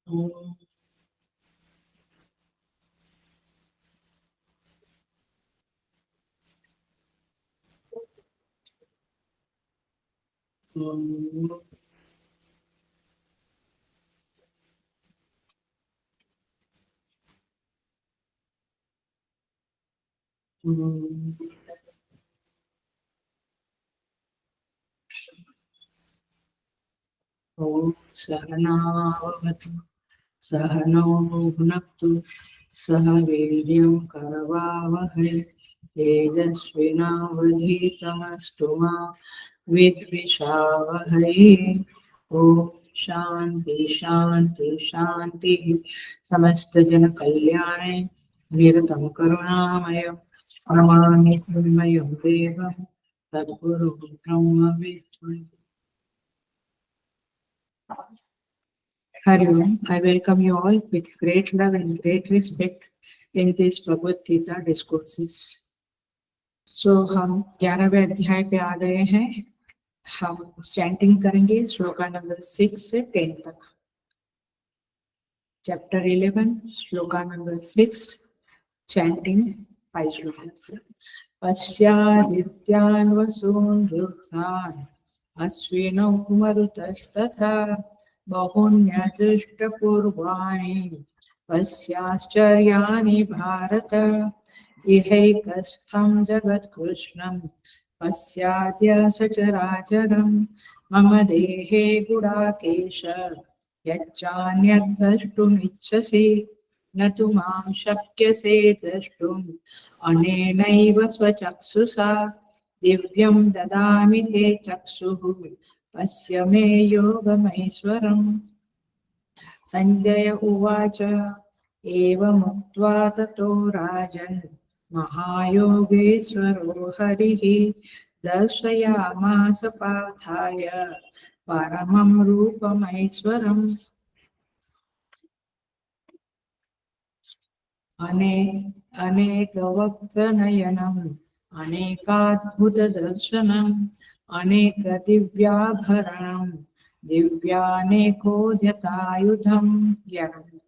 ओम ओम ओम ओम सहनावतु सहनौ भुनक्तु सह वीर्यं करवावहै तेजस्विनावधीतमस्तु मा विद्विषावहै। ओम शांति शांति शांति। समस्त जन कल्याणे निरतं करुणामय नमामि चिन्मयं देवं सद्गुरुं ब्रह्म विद्महे। Hari Om. I welcome you all with great love and great respect in this Bhagavad Gita discourses. So हम 11वें अध्याय पे आ गए हैं। हम चैंटिंग करेंगे श्लोका नंबर 6 से 10 तक। Chapter 11 shloka number 6 chanting 5 shlokas. पश्यादित्यान् वसून् रुद्रान् अश्विनौ मरुतस्तथा बहुन्यदृष्टपूर्वाणि पश्याश्चर्याणि भारत इहैकस्थं जगत्कृष्णं पश्याद्य सचराचरं मम देहे गुडाकेश यच्चान्यद्द्रष्टुमिच्छसि न तु मां शक्यसे द्रष्टुम् अनेनैव स्वचक्षुषा दिव्यं ददामि ते चक्षुः पश्य मे योगमैश्वरम्। संजय उवाच एवमुक्त्वा ततो राजन् महायोगेश्वरो हरिः दर्शयामास पार्थाय परमं रूपमैश्वरम्। अनेकवक्त्रनयनम् अनेकाद्भुतदर्शनम् अनेकदिव्याभरणम् दिव्यानेकोद्यतायुधम्।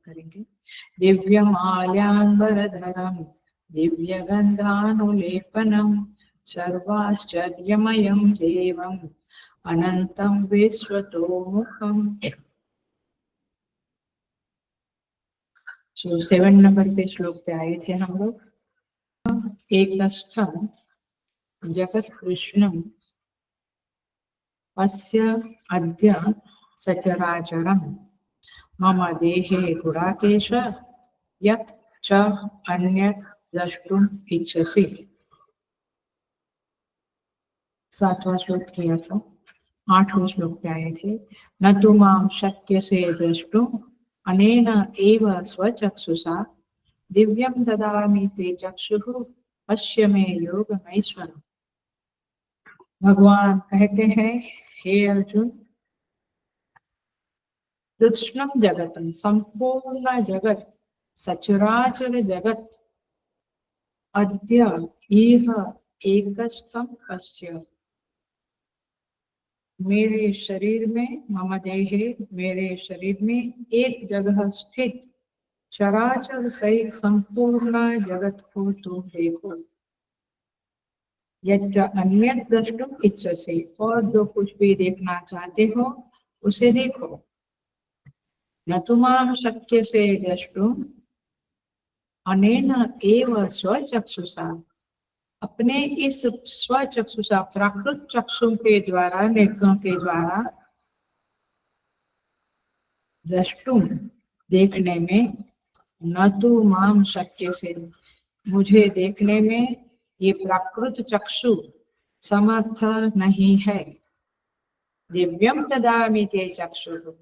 करेंगे दिव्यमाल्याम्बरधरम् दिव्यगन्धानुलेपनम् सर्वाश्चर्यमयम् देवम् अनन्तं विश्वतोमुखम्। So 7 नंबर पे श्लोक पे आए थे हम लोग। एकस्थं जगत कृष्णं अस्य अद्य सचराचरं मम देहे गुडाकेश यत् च अन्यत् द्रष्टुम् इच्छसि। 7वां श्लोक किया था। 8वें श्लोक पे आए थे न तु मां शक्यसे द्रष्टुम् अनेन एव स्वचक्षुषा दिव्यं ददामि ते चक्षुः पश्य मे योगमैश्वरम्। भगवान कहते हैं हे अर्जुन, कृष्णम जगतम संपूर्ण जगत सचराचर जगत अद्य इह एकस्थं पश्य मेरे शरीर में मम देहे मेरे शरीर में एक जगह स्थित चराचर सहित संपूर्ण जगत को तुम देखो। यज्ञ अन्य द्रष्टुम इच्छसे और जो कुछ भी देखना चाहते हो उसे देखो। न तुमां शक्यसे द्रष्टुम अनेन एव स्वचक्षुषा अपने इस स्वचक्षुषा प्राकृत चक्षु के द्वारा नेत्रों के द्वारा द्रष्टुम देखने में न तु मां शक्यसे मुझे देखने में ये प्राकृत चक्षु समर्थ नहीं है। दिव्यम ददामि ते चक्षुः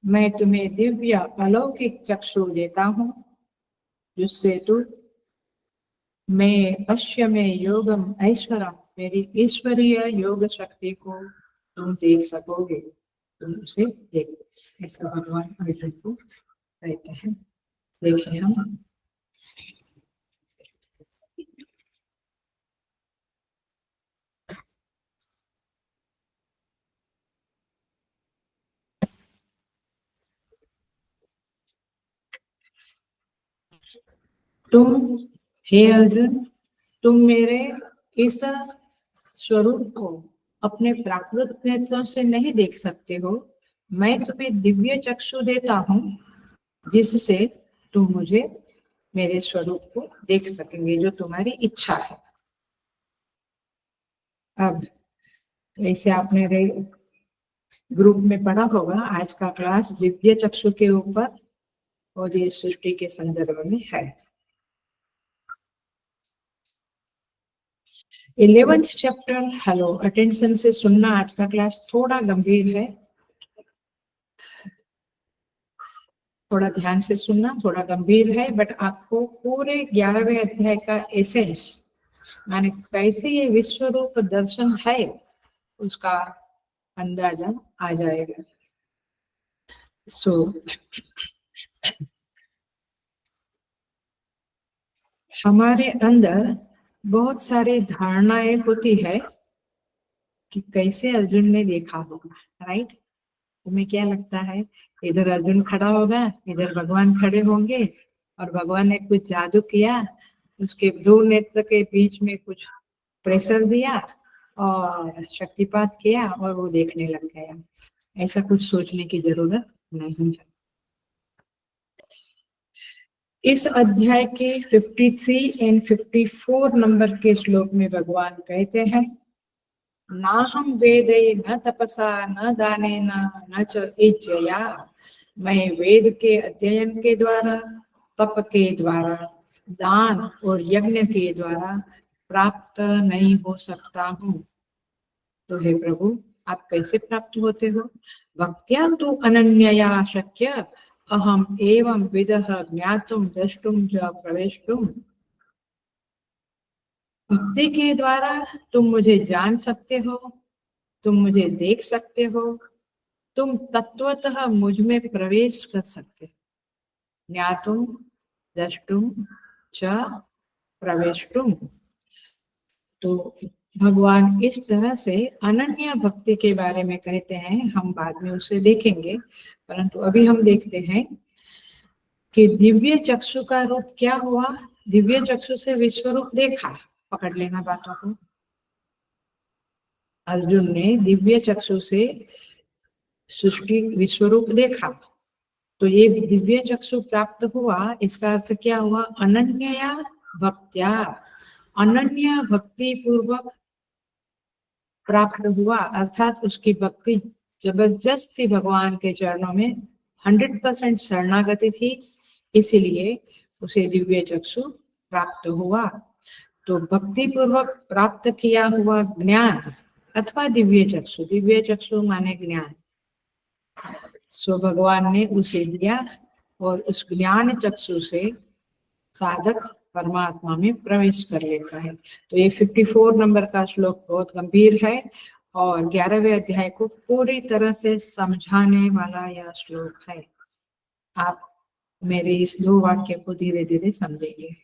मैं तुम्हें दिव्य अलौकिक चक्षु देता हूँ जिससे तू मैं पश्य में योगम ऐश्वरम मेरी ईश्वरीय योग शक्ति को तुम देख सकोगे, तुम उसे देखो। ऐसा भगवान अर्जुन को कहते हैं। देखिए हम तुम हे अर्जुन, तुम मेरे इस स्वरूप को अपने प्राकृत नेत्रों से नहीं देख सकते हो। मैं तुम्हें दिव्य चक्षु देता हूँ जिससे तुम मुझे मेरे स्वरूप को देख सकेंगे, जो तुम्हारी इच्छा है। अब ऐसे आपने ग्रुप में पढ़ा होगा, आज का क्लास दिव्य चक्षु के ऊपर और ये सृष्टि के संदर्भ में है। 11th चैप्टर, हेलो अटेंशन से सुनना, आज का क्लास थोड़ा गंभीर है, थोड़ा ध्यान से सुनना, थोड़ा गंभीर है, बट आपको पूरे 11वें अध्याय का एसेंस, माने कैसे ये विश्व रूप दर्शन है, उसका अंदाजा आ जाएगा। हमारे अंदर बहुत सारी धारणाएं होती है कि कैसे अर्जुन ने देखा होगा, राइट? तुम्हें क्या लगता है, इधर अर्जुन खड़ा होगा, इधर भगवान खड़े होंगे और भगवान ने कुछ जादू किया, उसके भ्रू नेत्र के बीच में कुछ प्रेशर दिया और शक्तिपात किया और वो देखने लग गया। ऐसा कुछ सोचने की जरूरत नहीं है। इस अध्याय के 53 एंड 54 नंबर के श्लोक में भगवान कहते हैं, ना हम वेदे न तपसा न दाने न च इज्जया, मैं वेद के अध्ययन के द्वारा, तप के द्वारा, दान और यज्ञ के द्वारा प्राप्त नहीं हो सकता हूँ। तो हे प्रभु, आप कैसे प्राप्त होते हो? भक्त्या तु अनन्यया शक्य अहम एवं विदः ज्ञातुम द्रष्टुम च प्रवेष्टुम। भक्ति के द्वारा तुम मुझे जान सकते हो, तुम मुझे देख सकते हो, तुम तत्वतः मुझ में प्रवेश कर सकते हो। ज्ञातुम द्रष्टुम च प्रवेष्टुम। तो भगवान इस तरह से अनन्य भक्ति के बारे में कहते हैं, हम बाद में उसे देखेंगे, परंतु अभी हम देखते हैं कि दिव्य चक्षु का रूप क्या हुआ। दिव्य चक्षु से विश्व रूप देखा, पकड़ लेना बातों को। अर्जुन ने दिव्य चक्षु से सृष्टि विश्व रूप देखा, तो ये दिव्य चक्षु प्राप्त हुआ, इसका अर्थ क्या हुआ? अनन्या भक्त्या, अनन्य भक्ति पूर्वक प्राप्त हुआ, अर्थात उसकी भक्ति जबरदस्ती भगवान के चरणों में 100% शरणागति थी, इसीलिए उसे दिव्य चक्षु प्राप्त हुआ। तो भक्ति पूर्वक प्राप्त किया हुआ ज्ञान अथवा दिव्य चक्षु माने ज्ञान, सो भगवान ने उसे दिया और उस ज्ञान चक्षु से साधक परमात्मा में प्रवेश कर लेता है। तो ये 54 नंबर का श्लोक बहुत गंभीर है और 11वें अध्याय को पूरी तरह से समझाने वाला यह श्लोक है। आप मेरे इस 2 वाक्य को धीरे धीरे समझेंगे।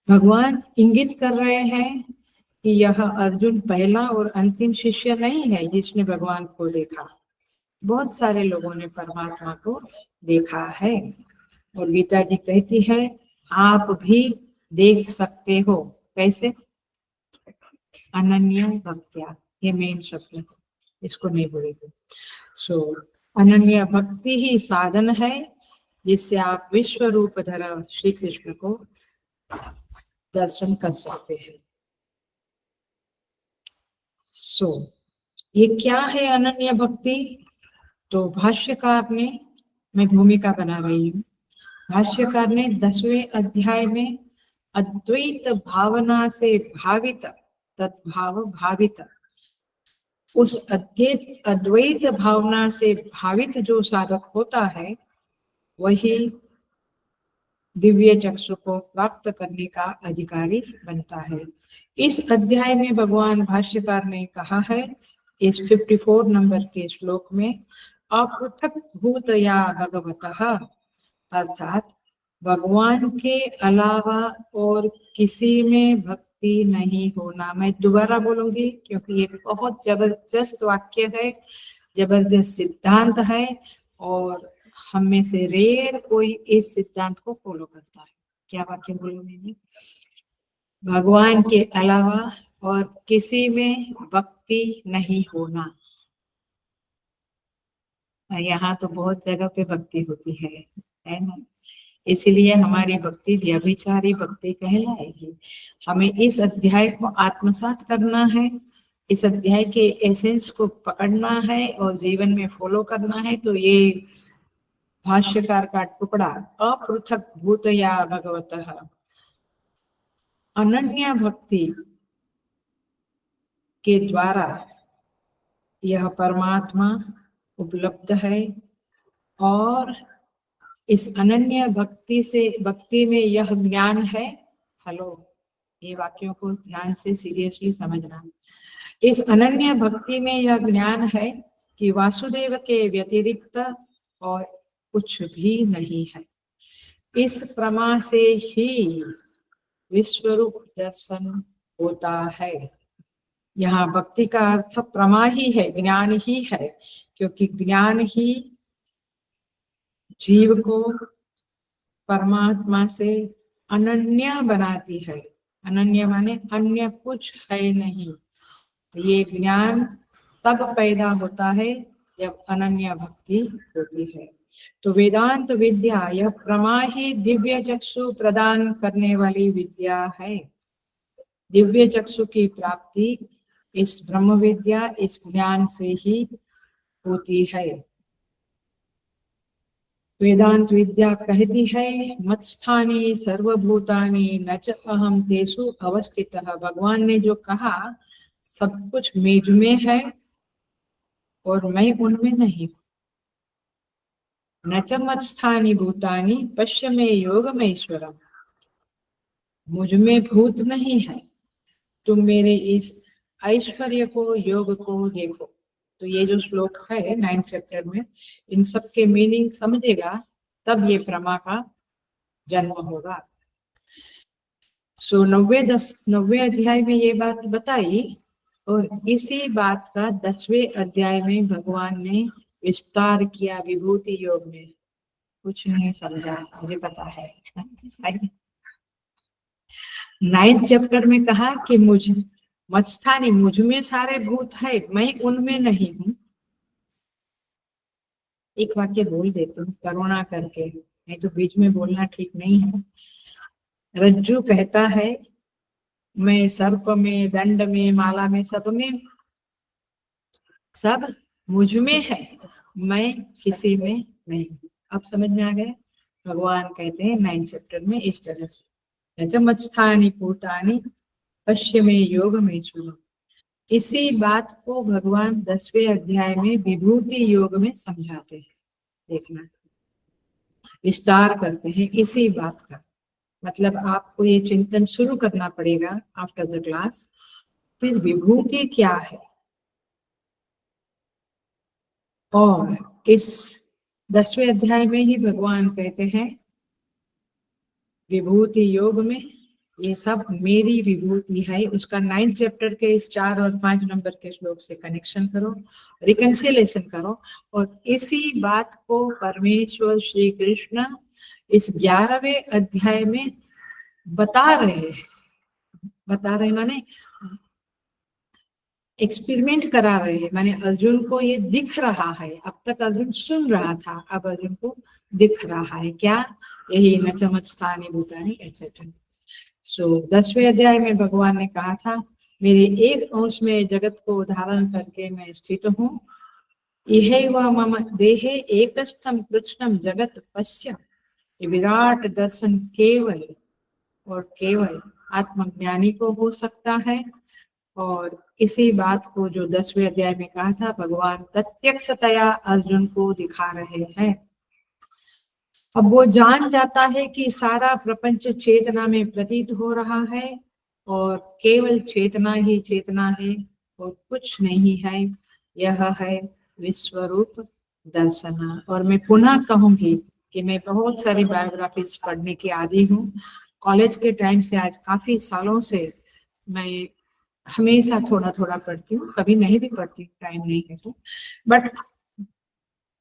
भगवान इंगित कर रहे हैं कि यह अर्जुन पहला और अंतिम शिष्य नहीं है जिसने भगवान को देखा। बहुत सारे लोगों ने परमात्मा को देखा है और गीता जी कहती है आप भी देख सकते हो। कैसे? अनन्य भक्त्या, ये मेन शब्द है, इसको नहीं बोलेंगे। सो अनन्य भक्ति ही साधन है जिससे आप विश्व रूप धर श्री कृष्ण को दर्शन कर सकते हैं। सो ये क्या है अनन्य भक्ति? तो भाष्यकार ने, मैं भूमिका बना रही हूँ, भाष्यकार ने 10वें अध्याय में अद्वैत भावना से भावित, तद्भाव भावित, उस अद्वैत भावना से भावित जो साधक होता है वही दिव्य चक्षु को प्राप्त करने का अधिकारी बनता है। इस अध्याय में भगवान भाष्यकार ने कहा है, इस 54 नंबर के श्लोक में, अपृथक भूतया भगवतः, अर्थात भगवान के अलावा और किसी में भक्ति नहीं होना। मैं दोबारा बोलूंगी क्योंकि ये बहुत जबरदस्त वाक्य है, जबरदस्त सिद्धांत है और हम में से रेयर कोई इस सिद्धांत को फॉलो करता है। क्या वाक्य बोला मैंने? भगवान के अलावा और किसी में भक्ति नहीं होना। यहाँ तो बहुत जगह पे भक्ति होती है ना? इसलिए हमारी भक्ति व्यभिचारी भक्ति कहलाएगी। हमें इस अध्याय को आत्मसात करना है, इस अध्याय के एसेंस को पकड़ना है और जीवन में फॉलो करना है। तो ये भाष्यकार का टुकड़ा अपृथक भूतया भगवतः अनन्य भक्ति के द्वारा यह परमात्मा उपलब्ध है, और इस अनन्य भक्ति में यह ज्ञान है। हेलो, ये वाक्यों को ध्यान से सीरियसली समझना। इस अनन्य भक्ति में यह ज्ञान है कि वासुदेव के व्यतिरिक्त और कुछ भी नहीं है। इस प्रमा से ही विश्वरूप दर्शन होता है। यहाँ भक्ति का अर्थ प्रमा ही है, ज्ञान ही है, क्योंकि ज्ञान ही जीव को परमात्मा से अनन्य बनाती है। अनन्य माने अन्य कुछ है नहीं। ये ज्ञान तब पैदा होता है जब अनन्य भक्ति होती है। तो वेदांत विद्या यह प्रमा ही दिव्य चक्षु प्रदान करने वाली विद्या है। दिव्य चक्षु की प्राप्ति इस ब्रह्म विद्या, इस ज्ञान से ही होती है। वेदांत विद्या कहती है मत्स्थानी सर्वभूतानि न च अहम तेषु अवस्थितः। भगवान ने जो कहा सब कुछ मेज में है और मैं उनमें नहीं हूँ। न च मत्स्थानी भूतानि पश्य में योगमेश्वरम। मुझ में भूत नहीं है, तुम मेरे इस ऐश्वर्य को, योग को देखो। तो ये जो श्लोक है 9th चैप्टर में, इन सब के मीनिंग समझेगा तब ये प्रमा का जन्म होगा। सो 90वें अध्याय में ये बात बताई, और इसी बात का 10वें अध्याय में भगवान ने विस्तार किया विभूति योग में। कुछ नहीं समझा, मुझे पता है। 9th चैप्टर में कहा कि मत्स्थानी, मुझ में सारे भूत है, मैं उनमें नहीं हूँ। एक वाक्य बोल देती हूँ करुणा करके, नहीं तो बीच में बोलना ठीक नहीं है। रज्जू कहता है मैं सर्प में, दंड में, माला में, सब मुझ में है, मैं किसी में नहीं। अब समझ में आ गया? भगवान कहते हैं 9th चैप्टर में इस तरह से, मत्स्थानी भूतानि पश्य में योग में सुनो। इसी बात को भगवान 10वें अध्याय में विभूति योग में समझाते हैं। देखना, विस्तार करते हैं इसी बात का। मतलब आपको ये चिंतन शुरू करना पड़ेगा आफ्टर द क्लास, फिर विभूति क्या है। और इस 10वें अध्याय में ही भगवान कहते हैं विभूति योग में ये सब मेरी विभूति है। उसका 9th चैप्टर के इस 4 और 5 नंबर के श्लोक से कनेक्शन करो, रिकंसिलेशन करो, और इसी बात को परमेश्वर श्री कृष्ण इस 11वें अध्याय में बता रहे माने एक्सपेरिमेंट करा रहे हैं। माने अर्जुन को ये दिख रहा है, अब तक अर्जुन सुन रहा था, अब अर्जुन को दिख रहा है। क्या? यही न च मत्स्थानि भूतानि एटसेट्रा। सो 10वें अध्याय में भगवान ने कहा था मेरे एक अंश में जगत को धारण करके मैं स्थित हूँ। इहैव मम देहे एकस्थम कृष्णम जगत पश्य। विराट दर्शन केवल और केवल आत्मज्ञानी को हो सकता है। और इसी बात को जो 10वें अध्याय में कहा था भगवान प्रत्यक्षतया अर्जुन को दिखा रहे हैं। अब वो जान जाता है कि सारा प्रपंच चेतना में प्रतीत हो रहा है और केवल चेतना ही चेतना है और कुछ नहीं है। यह है विश्वरूप दर्शन। और मैं पुनः कहूंगी कि मैं बहुत सारी बायोग्राफीज पढ़ने की आदी हूँ। कॉलेज के टाइम से आज काफी सालों से मैं हमेशा थोड़ा थोड़ा पढ़ती हूँ, कभी नहीं भी पढ़ती, टाइम नहीं है तो। बट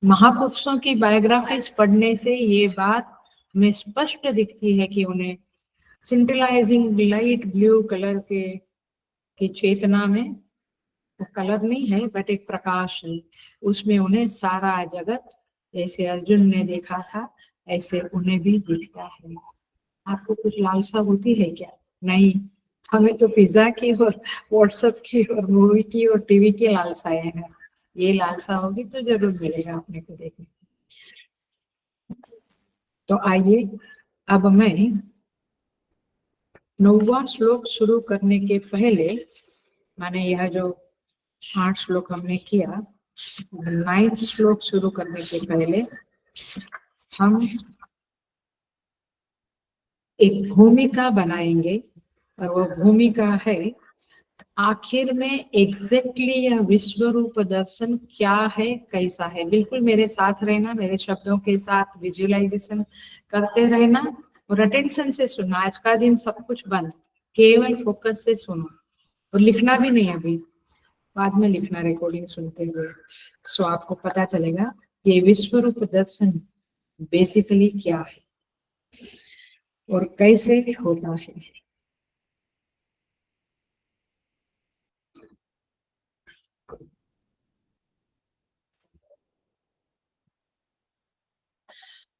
महापुरुषों की बायोग्राफीज पढ़ने से ये बात में स्पष्ट दिखती है कि उन्हें सिंटलाइजिंग लाइट ब्लू कलर के की चेतना में, वो कलर नहीं है बट एक प्रकाश है, उसमें उन्हें सारा जगत जैसे अर्जुन ने देखा था ऐसे उन्हें भी दिखता है। आपको कुछ लालसा होती है क्या? नहीं, हमें तो पिज्जा की और व्हाट्सएप की और मूवी की और टीवी की लालसाएं हैं। ये लालसा होगी तो जरूर मिलेगा अपने को देखने। तो आइए अब मैं 9वां श्लोक शुरू करने के पहले, माने यह जो 8 श्लोक हमने किया, 9th श्लोक शुरू करने के पहले हम एक भूमिका बनाएंगे और वो भूमिका है आखिर में एग्जैक्टली यह विश्व रूप दर्शन क्या है, कैसा है। बिल्कुल मेरे साथ रहना, मेरे शब्दों के साथ विजुअलाइजेशन करते रहना और अटेंशन से सुनना। आज का दिन सब कुछ बंद, केवल फोकस से सुनो और लिखना भी नहीं, अभी बाद में लिखना रिकॉर्डिंग सुनते हुए। सो आपको पता चलेगा कि विश्व रूप दर्शन बेसिकली क्या है और कैसे होता है।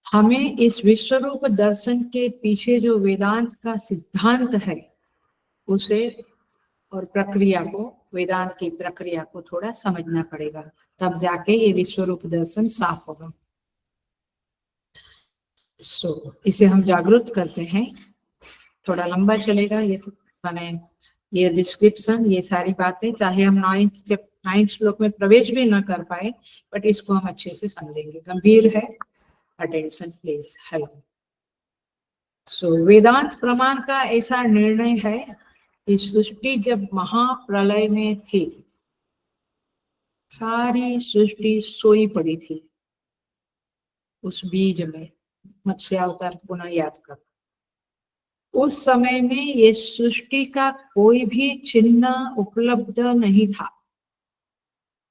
हमें इस विश्व रूप दर्शन के पीछे जो वेदांत का सिद्धांत है उसे और प्रक्रिया को, वेदांत की प्रक्रिया को थोड़ा समझना पड़ेगा, तब जाके ये विश्व रूप दर्शन साफ होगा। इसे हम जागरूक करते हैं। थोड़ा लंबा चलेगा ये, माने ये डिस्क्रिप्शन, ये सारी बातें, चाहे हम 9th श्लोक में प्रवेश भी न कर पाए बट इसको हम अच्छे से समझेंगे। गंभीर है, अटेंशन प्लीज। हेलो। वेदांत प्रमाण का ऐसा निर्णय है कि सृष्टि जब महाप्रलय में थी, सारी सृष्टि सोई पड़ी थी उस बीज में। मत्स्य अवतार पुनः याद कर। उस समय में ये सृष्टि का कोई भी चिन्ह उपलब्ध नहीं था,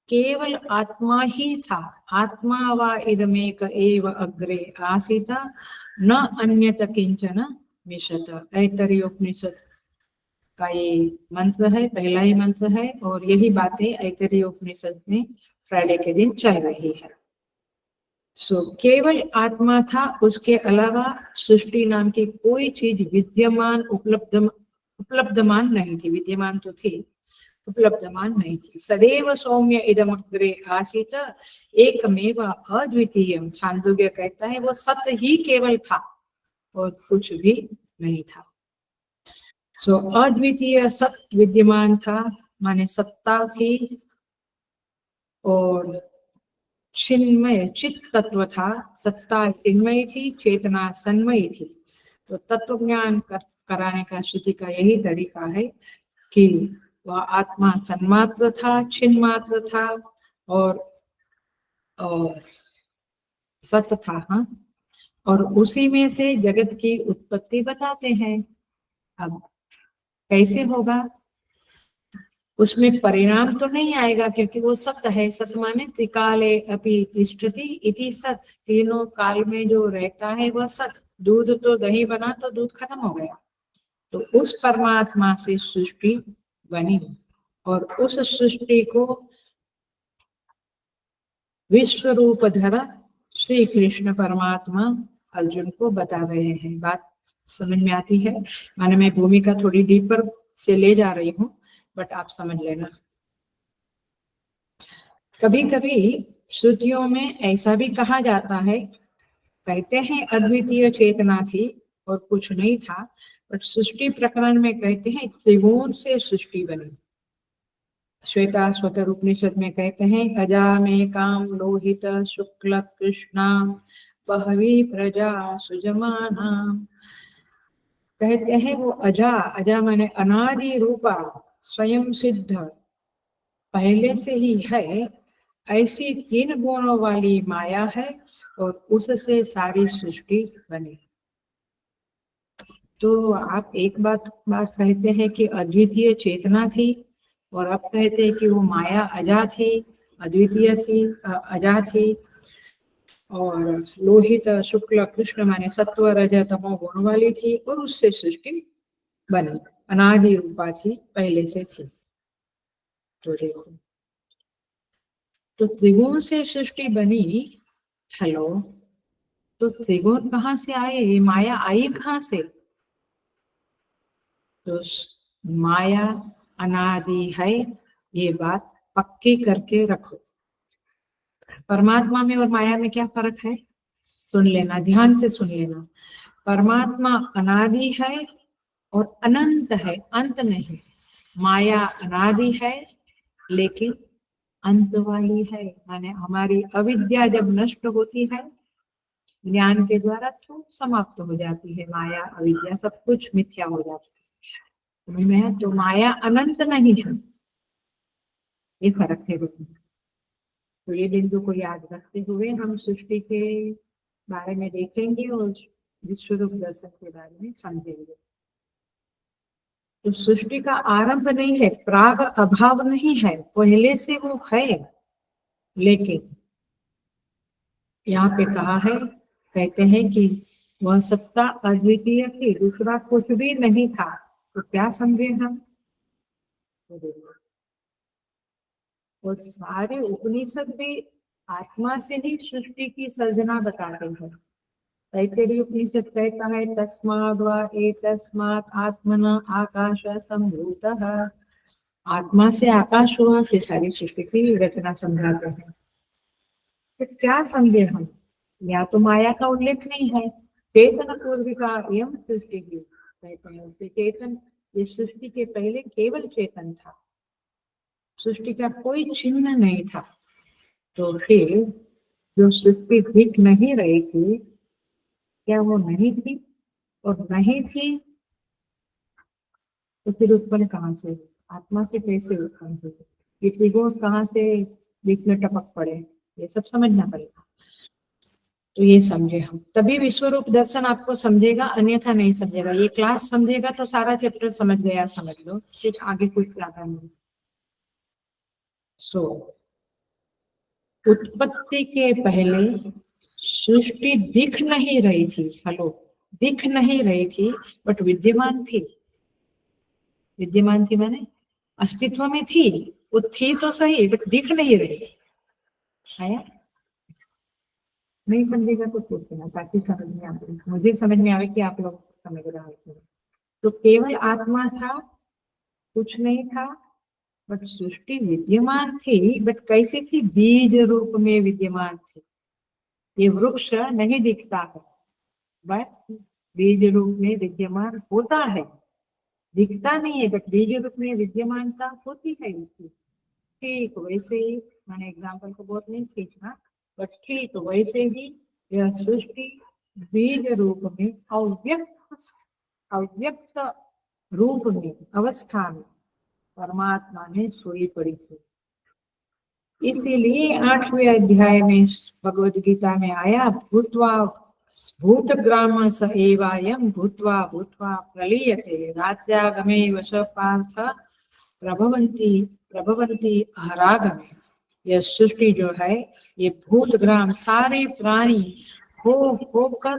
केवल आत्मा ही था। आत्मा वा इदमेक एव अग्रे आसीत न अन्यत किंचन मिशत। ऐतरेय उपनिषद का ये मंत्र है, पहला ही मंत्र है और यही बातें ऐतरेय उपनिषद में फ्राइडे के दिन चल रही है। केवल आत्मा था, उसके अलावा सृष्टि नाम की कोई चीज विद्यमान उपलब्धमान नहीं थी। विद्यमान तो थी, उपलब्धमान नहीं थी। सदैव सौम्य इदमग्रे आसीत एकमेव अद्वितीयम। छांदोग्य कहता है वो सत्य ही केवल था और कुछ भी नहीं था। अद्वितीय सत्य विद्यमान था, माने सत्ता थी और चिन्मय चित तत्व था। सत्ता चिन्मय थी, चेतना सन्मयी थी। तो तत्व ज्ञान कराने का श्रुति का यही तरीका है कि वह आत्मा सन्मात्र था, चिन्मात्र था और सत्य था। हाँ, और उसी में से जगत की उत्पत्ति बताते हैं। अब कैसे होगा, उसमें परिणाम तो नहीं आएगा क्योंकि वो सत्य है। सत्य माने त्रिकाले अपि तिष्ठति इति सत्य, तीनों काल में जो रहता है वह सत्य। दूध तो दही बना तो दूध खत्म हो गया, तो उस परमात्मा से सृष्टि बनी और उस सृष्टि को विश्व रूप धरा श्री कृष्ण परमात्मा अर्जुन को बता रहे हैं। बात समझ में आती है? माने मैं भूमिका थोड़ी डीपर से ले जा रही हूँ बट आप समझ लेना। कभी कभी श्रुतियों में ऐसा भी कहा जाता है, कहते हैं अद्वितीय चेतना थी और कुछ नहीं था, बट सृष्टि प्रकरण में कहते हैं त्रिगुण से सृष्टि बनी। श्वेता स्वतर उपनिषद में कहते हैं अजा में काम लोहित शुक्ल कृष्णा बहवी प्रजा सुजमाना। कहते हैं वो अजा, अजा माने अनादि रूपा, स्वयं सिद्ध, पहले से ही है, ऐसी 3 गुणों वाली माया है और उससे सारी सृष्टि बनी। तो आप एक बात कहते हैं कि अद्वितीय चेतना थी और अब कहते हैं कि वो माया अजा थी, अद्वितीय थी, अजा थी। और लोहित शुक्ल कृष्ण माने सत्व रज तमो गुण वाली थी और उससे सृष्टि बनी, अनादि रूपा थी, पहले से थी। तो देखो, तो त्रिगुण से सृष्टि बनी। हेलो, तो त्रिगुण कहाँ से आए? ये माया आई कहाँ से? तो माया अनादि है, ये बात पक्की करके रखो। परमात्मा में और माया में क्या फर्क है? सुन लेना, ध्यान से सुन लेना। परमात्मा अनादि है और अनंत है, अंत नहीं। माया अनादि है लेकिन अंत वाली है, माने हमारी अविद्या जब नष्ट होती है ज्ञान के द्वारा तो समाप्त हो जाती है माया अविद्या, सब कुछ मिथ्या हो जाता है। समझ में है? तो माया अनंत नहीं है, ये फर्क है। तो ये बिंदु को याद रखते हुए हम सृष्टि के बारे में देखेंगे और विश्व रूप दर्शन के बारे में समझेंगे। तो सृष्टि का आरंभ नहीं है, प्राग अभाव नहीं है, पहले से वो है। लेकिन यहाँ पे कहा है, कहते हैं कि वह सत्ता अद्वितीय थी, दूसरा कुछ भी नहीं था। तो क्या समझे हम? और सारे उपनिषद भी आत्मा से ही सृष्टि की सर्जना बताते हैं। तैत्तिरीय उपनिषद कहता है तस्माद् वा एतस्मात् आत्मना आकाश संभूतः। आत्मा से आकाश हुआ, फिर सारी सृष्टि की रचना समझाते हैं। तो क्या समझे हम? या तो माया का उल्लेख नहीं है, चेतन पूर्विका एवं सृष्टि की कहते हैं उसे चेतन। ये सृष्टि के पहले केवल चेतन था, सृष्टि का कोई चिन्ह नहीं था। तो फिर जो सृष्टि दिख नहीं रही थी, क्या वो नहीं थी? और नहीं थी तो फिर उत्पन्न कहाँ से? आत्मा से कैसे उत्पन्न हुई? ये त्रिगुण कहाँ से बीच में टपक पड़े? ये सब समझना पड़ेगा। तो ये समझे हम, तभी विश्व रूप दर्शन आपको समझेगा, अन्यथा नहीं समझेगा। ये क्लास समझेगा तो सारा चैप्टर समझ गया, समझ लो, फिर आगे कुछ ज्यादा नहीं। सो उत्पत्ति के पहले सृष्टि दिख नहीं रही थी। हेलो, दिख नहीं रही थी बट विद्यमान थी। विद्यमान थी माने अस्तित्व में थी, वो थी तो सही बट दिख नहीं रही थी। आया? नहीं समझेगा तो पूछना ताकि समझ में आए, मुझे समझ में आए कि आप लोग समझ रहे हैं। तो केवल आत्मा था, कुछ नहीं था, बट सृष्टि विद्यमान थी। बट कैसी थी? बीज रूप में विद्यमान थी। ये वृक्ष नहीं दिखता है बट बीज रूप में विद्यमान होता है, दिखता नहीं है बट बीज रूप में विद्यमानता होती है इसकी। ठीक वैसे ही, मैंने एग्जाम्पल को बहुत नहीं खींचना, बट ठीक वैसे ही यह सृष्टि बीज रूप में अव्यक्त रूप में अवस्था में परमात्मा ने सोई पड़ी थी। इसीलिए 8वें अध्याय में भगवद गीता में आया, भूतवा भूतग्राम स एवायं भूत्वा भूत्वा प्रलीयते राज्यागमे वश पार्थ प्रभवंती प्रभवंती हरागमे। यह सृष्टि जो है ये भूतग्राम, सारे प्राणी हो होकर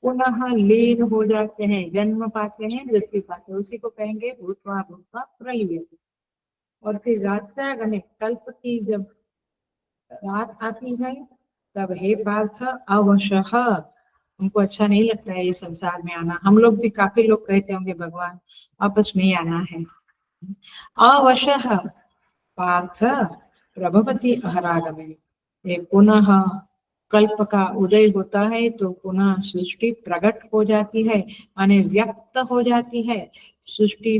पुनः लीन हो जाते हैं, जन्म पाते हैं, मृत्यु पाते हैं, उसी को कहेंगे भूतवा भूतवा प्रलीयते। और फिर राज्यागमे, कल्प की जब रात आती है तब हे पार्थ अवशः, उनको अच्छा नहीं लगता है ये संसार में आना। हम लोग भी, काफी लोग कहते होंगे भगवान वापस नहीं आना है। अवशः पार्थ प्रभवती अहरागमे, ये पुनः कल्प का उदय होता है तो पुनः सृष्टि प्रकट हो जाती है, माने व्यक्त हो जाती है। सृष्टि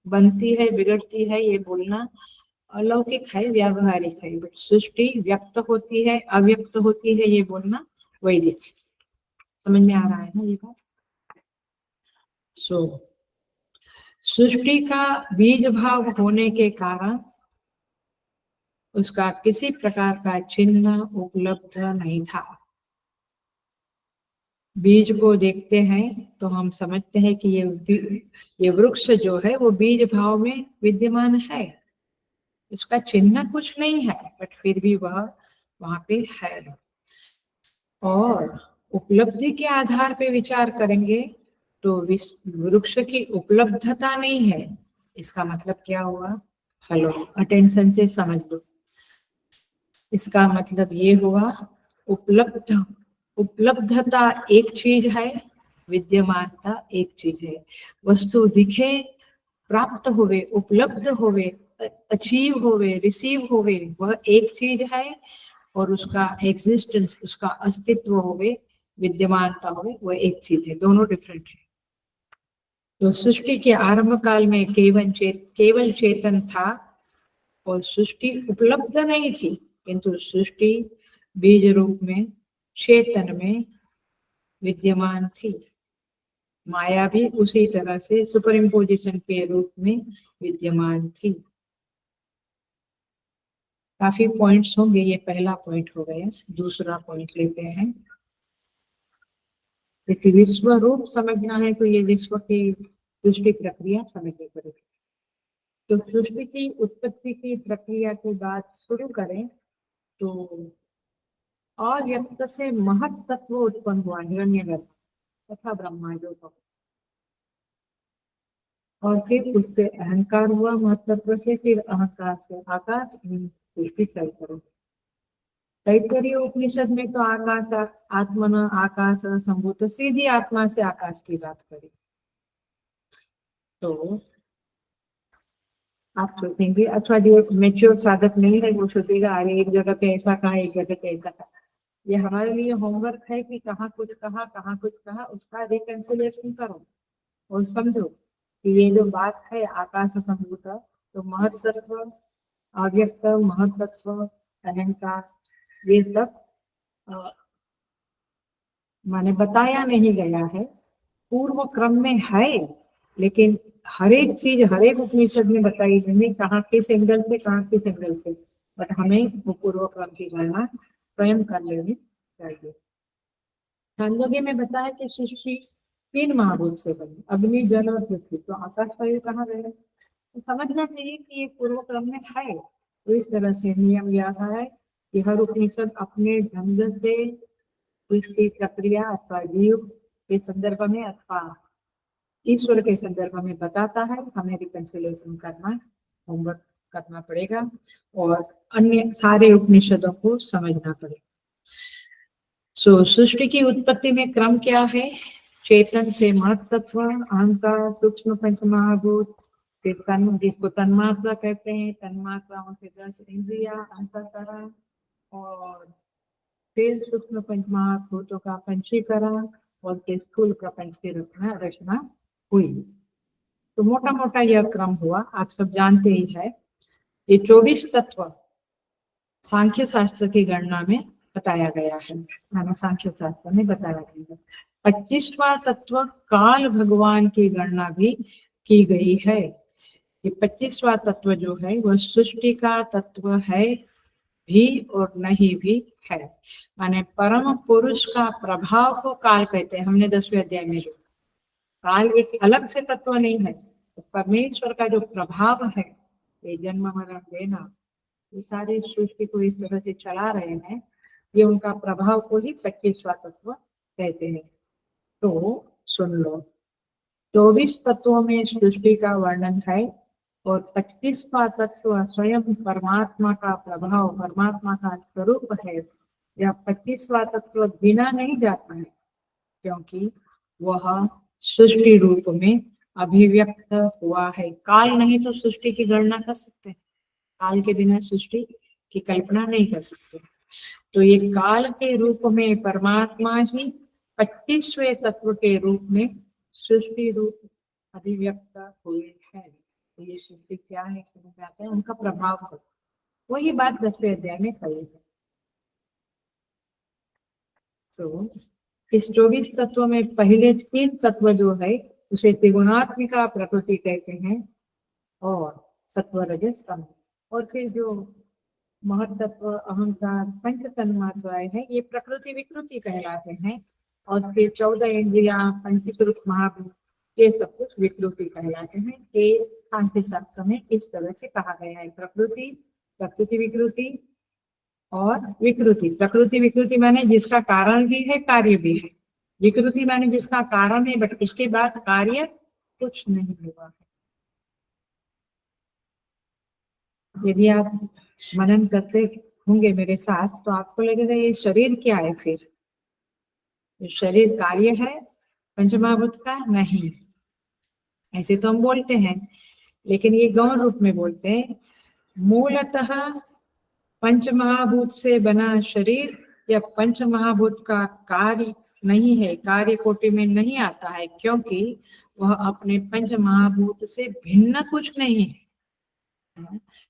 बनती है, बिगड़ती है, ये बोलना अलौकिक है, व्यावहारिक है। बट सृष्टि व्यक्त होती है, अव्यक्त होती है, ये बोलना वैदिक। समझ में आ रहा है ना ये बात? सो सृष्टि का बीज भाव होने के कारण उसका किसी प्रकार का चिन्ह उपलब्ध नहीं था। बीज को देखते हैं तो हम समझते हैं कि ये वृक्ष जो है वो बीज भाव में विद्यमान है, इसका चिन्ह कुछ नहीं है बट फिर भी वह वहां पे है। और उपलब्धि के आधार पे विचार करेंगे तो वृक्ष की उपलब्धता नहीं है। इसका मतलब क्या हुआ? हेलो, अटेंशन से समझ लो। इसका मतलब ये हुआ, उपलब्धता एक चीज है, विद्यमानता एक चीज है। वस्तु दिखे, प्राप्त होवे, उपलब्ध होवे, अचीव होवे, रिसीव होवे, वह एक चीज है। और उसका एग्जिस्टेंस, उसका अस्तित्व होवे, विद्यमानता होवे, वह एक चीज है। दोनों डिफरेंट है। तो सृष्टि के आरंभ काल में केवल चेतन था और सृष्टि उपलब्ध नहीं थी, किंतु सृष्टि बीज रूप में चेतन में विद्यमान थी। माया भी उसी तरह से सुपर इम्पोजिशन के रूप में विद्यमान थी। काफी पॉइंट्स होंगे, ये पहला पॉइंट हो गया। दूसरा पॉइंट लेते हैं। क्योंकि विश्व रूप समझना है तो ये विश्व की सृष्टि प्रक्रिया समझनी पड़ेगी। तो सृष्टि की उत्पत्ति की प्रक्रिया की बात शुरू करें तो अव्यक्त से महत तत्व उत्पन्न हुआ, हिरण्यगर्भ तथा ब्रह्मा जो था। और फिर उससे अहंकार हुआ, महत्व से, फिर अहंकार से आकाश, सृष्टि चल करो। तैत्तरीय उपनिषद में तो आकाश आत्मन आकाश संभूत, सीधी आत्मा से आकाश की बात करें तो आप सोचेंगे, अथवा जो मेच्योर साधक नहीं है वो सोचेगा अरे एक जगह पे ऐसा कहा, एक जगह पे ऐसा कहा। ये हमारे लिए होमवर्क है कि कहाँ कुछ कहा, कहाँ कुछ कहा, उसका रिकंसिलिएशन करो और समझो कि ये जो बात है आकाश संभूत, तो महत्व, अव्यक्त, महत्व, अहंकार, ये सब माने बताया नहीं गया है, पूर्व क्रम में है, लेकिन हर एक चीज हर एक उपनिषद में बताई नहीं, कहाँ किस एंगल से, कहाँ किस एंगल से। बट हमें वो पूर्व क्रम की गणना स्वयं कर लेनी चाहिए। छांदोग्य में बताया कि सृष्टि 3 महाभूत से बनी, अग्नि, जल और पृथ्वी। तो आकाश वायु कहाँ गए? तो समझना चाहिए कि ये पूर्व क्रम में है। तो इस तरह से नियम यह है कि हर उपनिषद अपने ढंग से इसकी प्रक्रिया अथवा जीव के संदर्भ में अथवा ईश्वर के संदर्भ में बताता है। हमें रिकंसिलिएशन करना, होमवर्क करना पड़ेगा और अन्य सारे उपनिषदों को समझना पड़ेगा। सो सृष्टि की उत्पत्ति में क्रम क्या है? चेतन से महत्त्व, अहंकार, सूक्ष्म पंचमहाभूत, फिर तन, जिसको तन्मात्रा कहते हैं, तन्मात्राओं से 10 इंद्रिया, अंतःकरण, और फिर सूक्ष्म पंचमहाभूतों का पंचीकरण और फिर स्थूल प्रपंच की रचना हुई। तो मोटा मोटा यह क्रम हुआ, आप सब जानते ही है। ये 24 तत्व सांख्य शास्त्र की गणना में बताया गया है, माना सांख्य शास्त्र में बताया गया है। 25वां तत्व काल भगवान की गणना भी की गई है। ये 25वां तत्व जो है वह सृष्टि का तत्व है भी और नहीं भी है। माने परम पुरुष का प्रभाव को काल कहते हैं। हमने 10वें अध्याय में देखा, काल एक अलग से तत्व नहीं है। तो परमेश्वर का जो प्रभाव है, ये जन्म मरण देना, ये सारी सृष्टि को इस तरह से चला रहे हैं, ये उनका प्रभाव को ही 25वां तत्व कहते हैं। तो सुन लो, 24 तत्वों में सृष्टि का वर्णन है और 25वां तत्व स्वयं परमात्मा का प्रभाव, परमात्मा का स्वरूप है। यह 25वां तत्व गिना नहीं जाता है क्योंकि वह सृष्टि रूप में अभिव्यक्त हुआ है। काल नहीं तो सृष्टि की गणना कर सकते हैं, काल के बिना सृष्टि की कल्पना नहीं कर सकते। तो ये काल के रूप में परमात्मा ही 25वें तत्व के रूप में सृष्टि रूप अभिव्यक्त हुए हैं। तो ये सृष्टि क्या है समझ आता है, उनका प्रभाव है। वही बात 10वें अध्याय में कही है। तो इस 24 तत्व में पहले 3 तत्व जो है उसे त्रिगुणात्मिका प्रकृति कहते हैं और सत्व, रजस, तमस। और फिर जो महत्त्व, अहंकार, पंच तन्मात्राएं हैं, ये प्रकृति विकृति कहलाते हैं। और फिर 14 इंद्रिया, पंचीकृत महाभूत, ये सब कुछ विकृति कहलाते हैं। ये सांख्य शास्त्र में इस तरह से कहा गया है, प्रकृति, प्रकृति विकृति, और विकृति, प्रकृति विकृति माने जिसका कारण भी है कार्य भी है, विकृति माने जिसका कारण है बट उसके बाद कार्य कुछ नहीं हुआ है। यदि आप मनन करते होंगे मेरे साथ तो आपको लगेगा ये शरीर क्या है, फिर शरीर कार्य है पंचमहाभूत का? नहीं, ऐसे तो हम बोलते हैं, लेकिन ये गौण रूप में बोलते हैं। मूलतः पंचमहाभूत से बना शरीर या पंचमहाभूत का कार्य नहीं है, कार्य कोटि में नहीं आता है, क्योंकि वह अपने पंचमहाभूत से भिन्न कुछ नहीं है।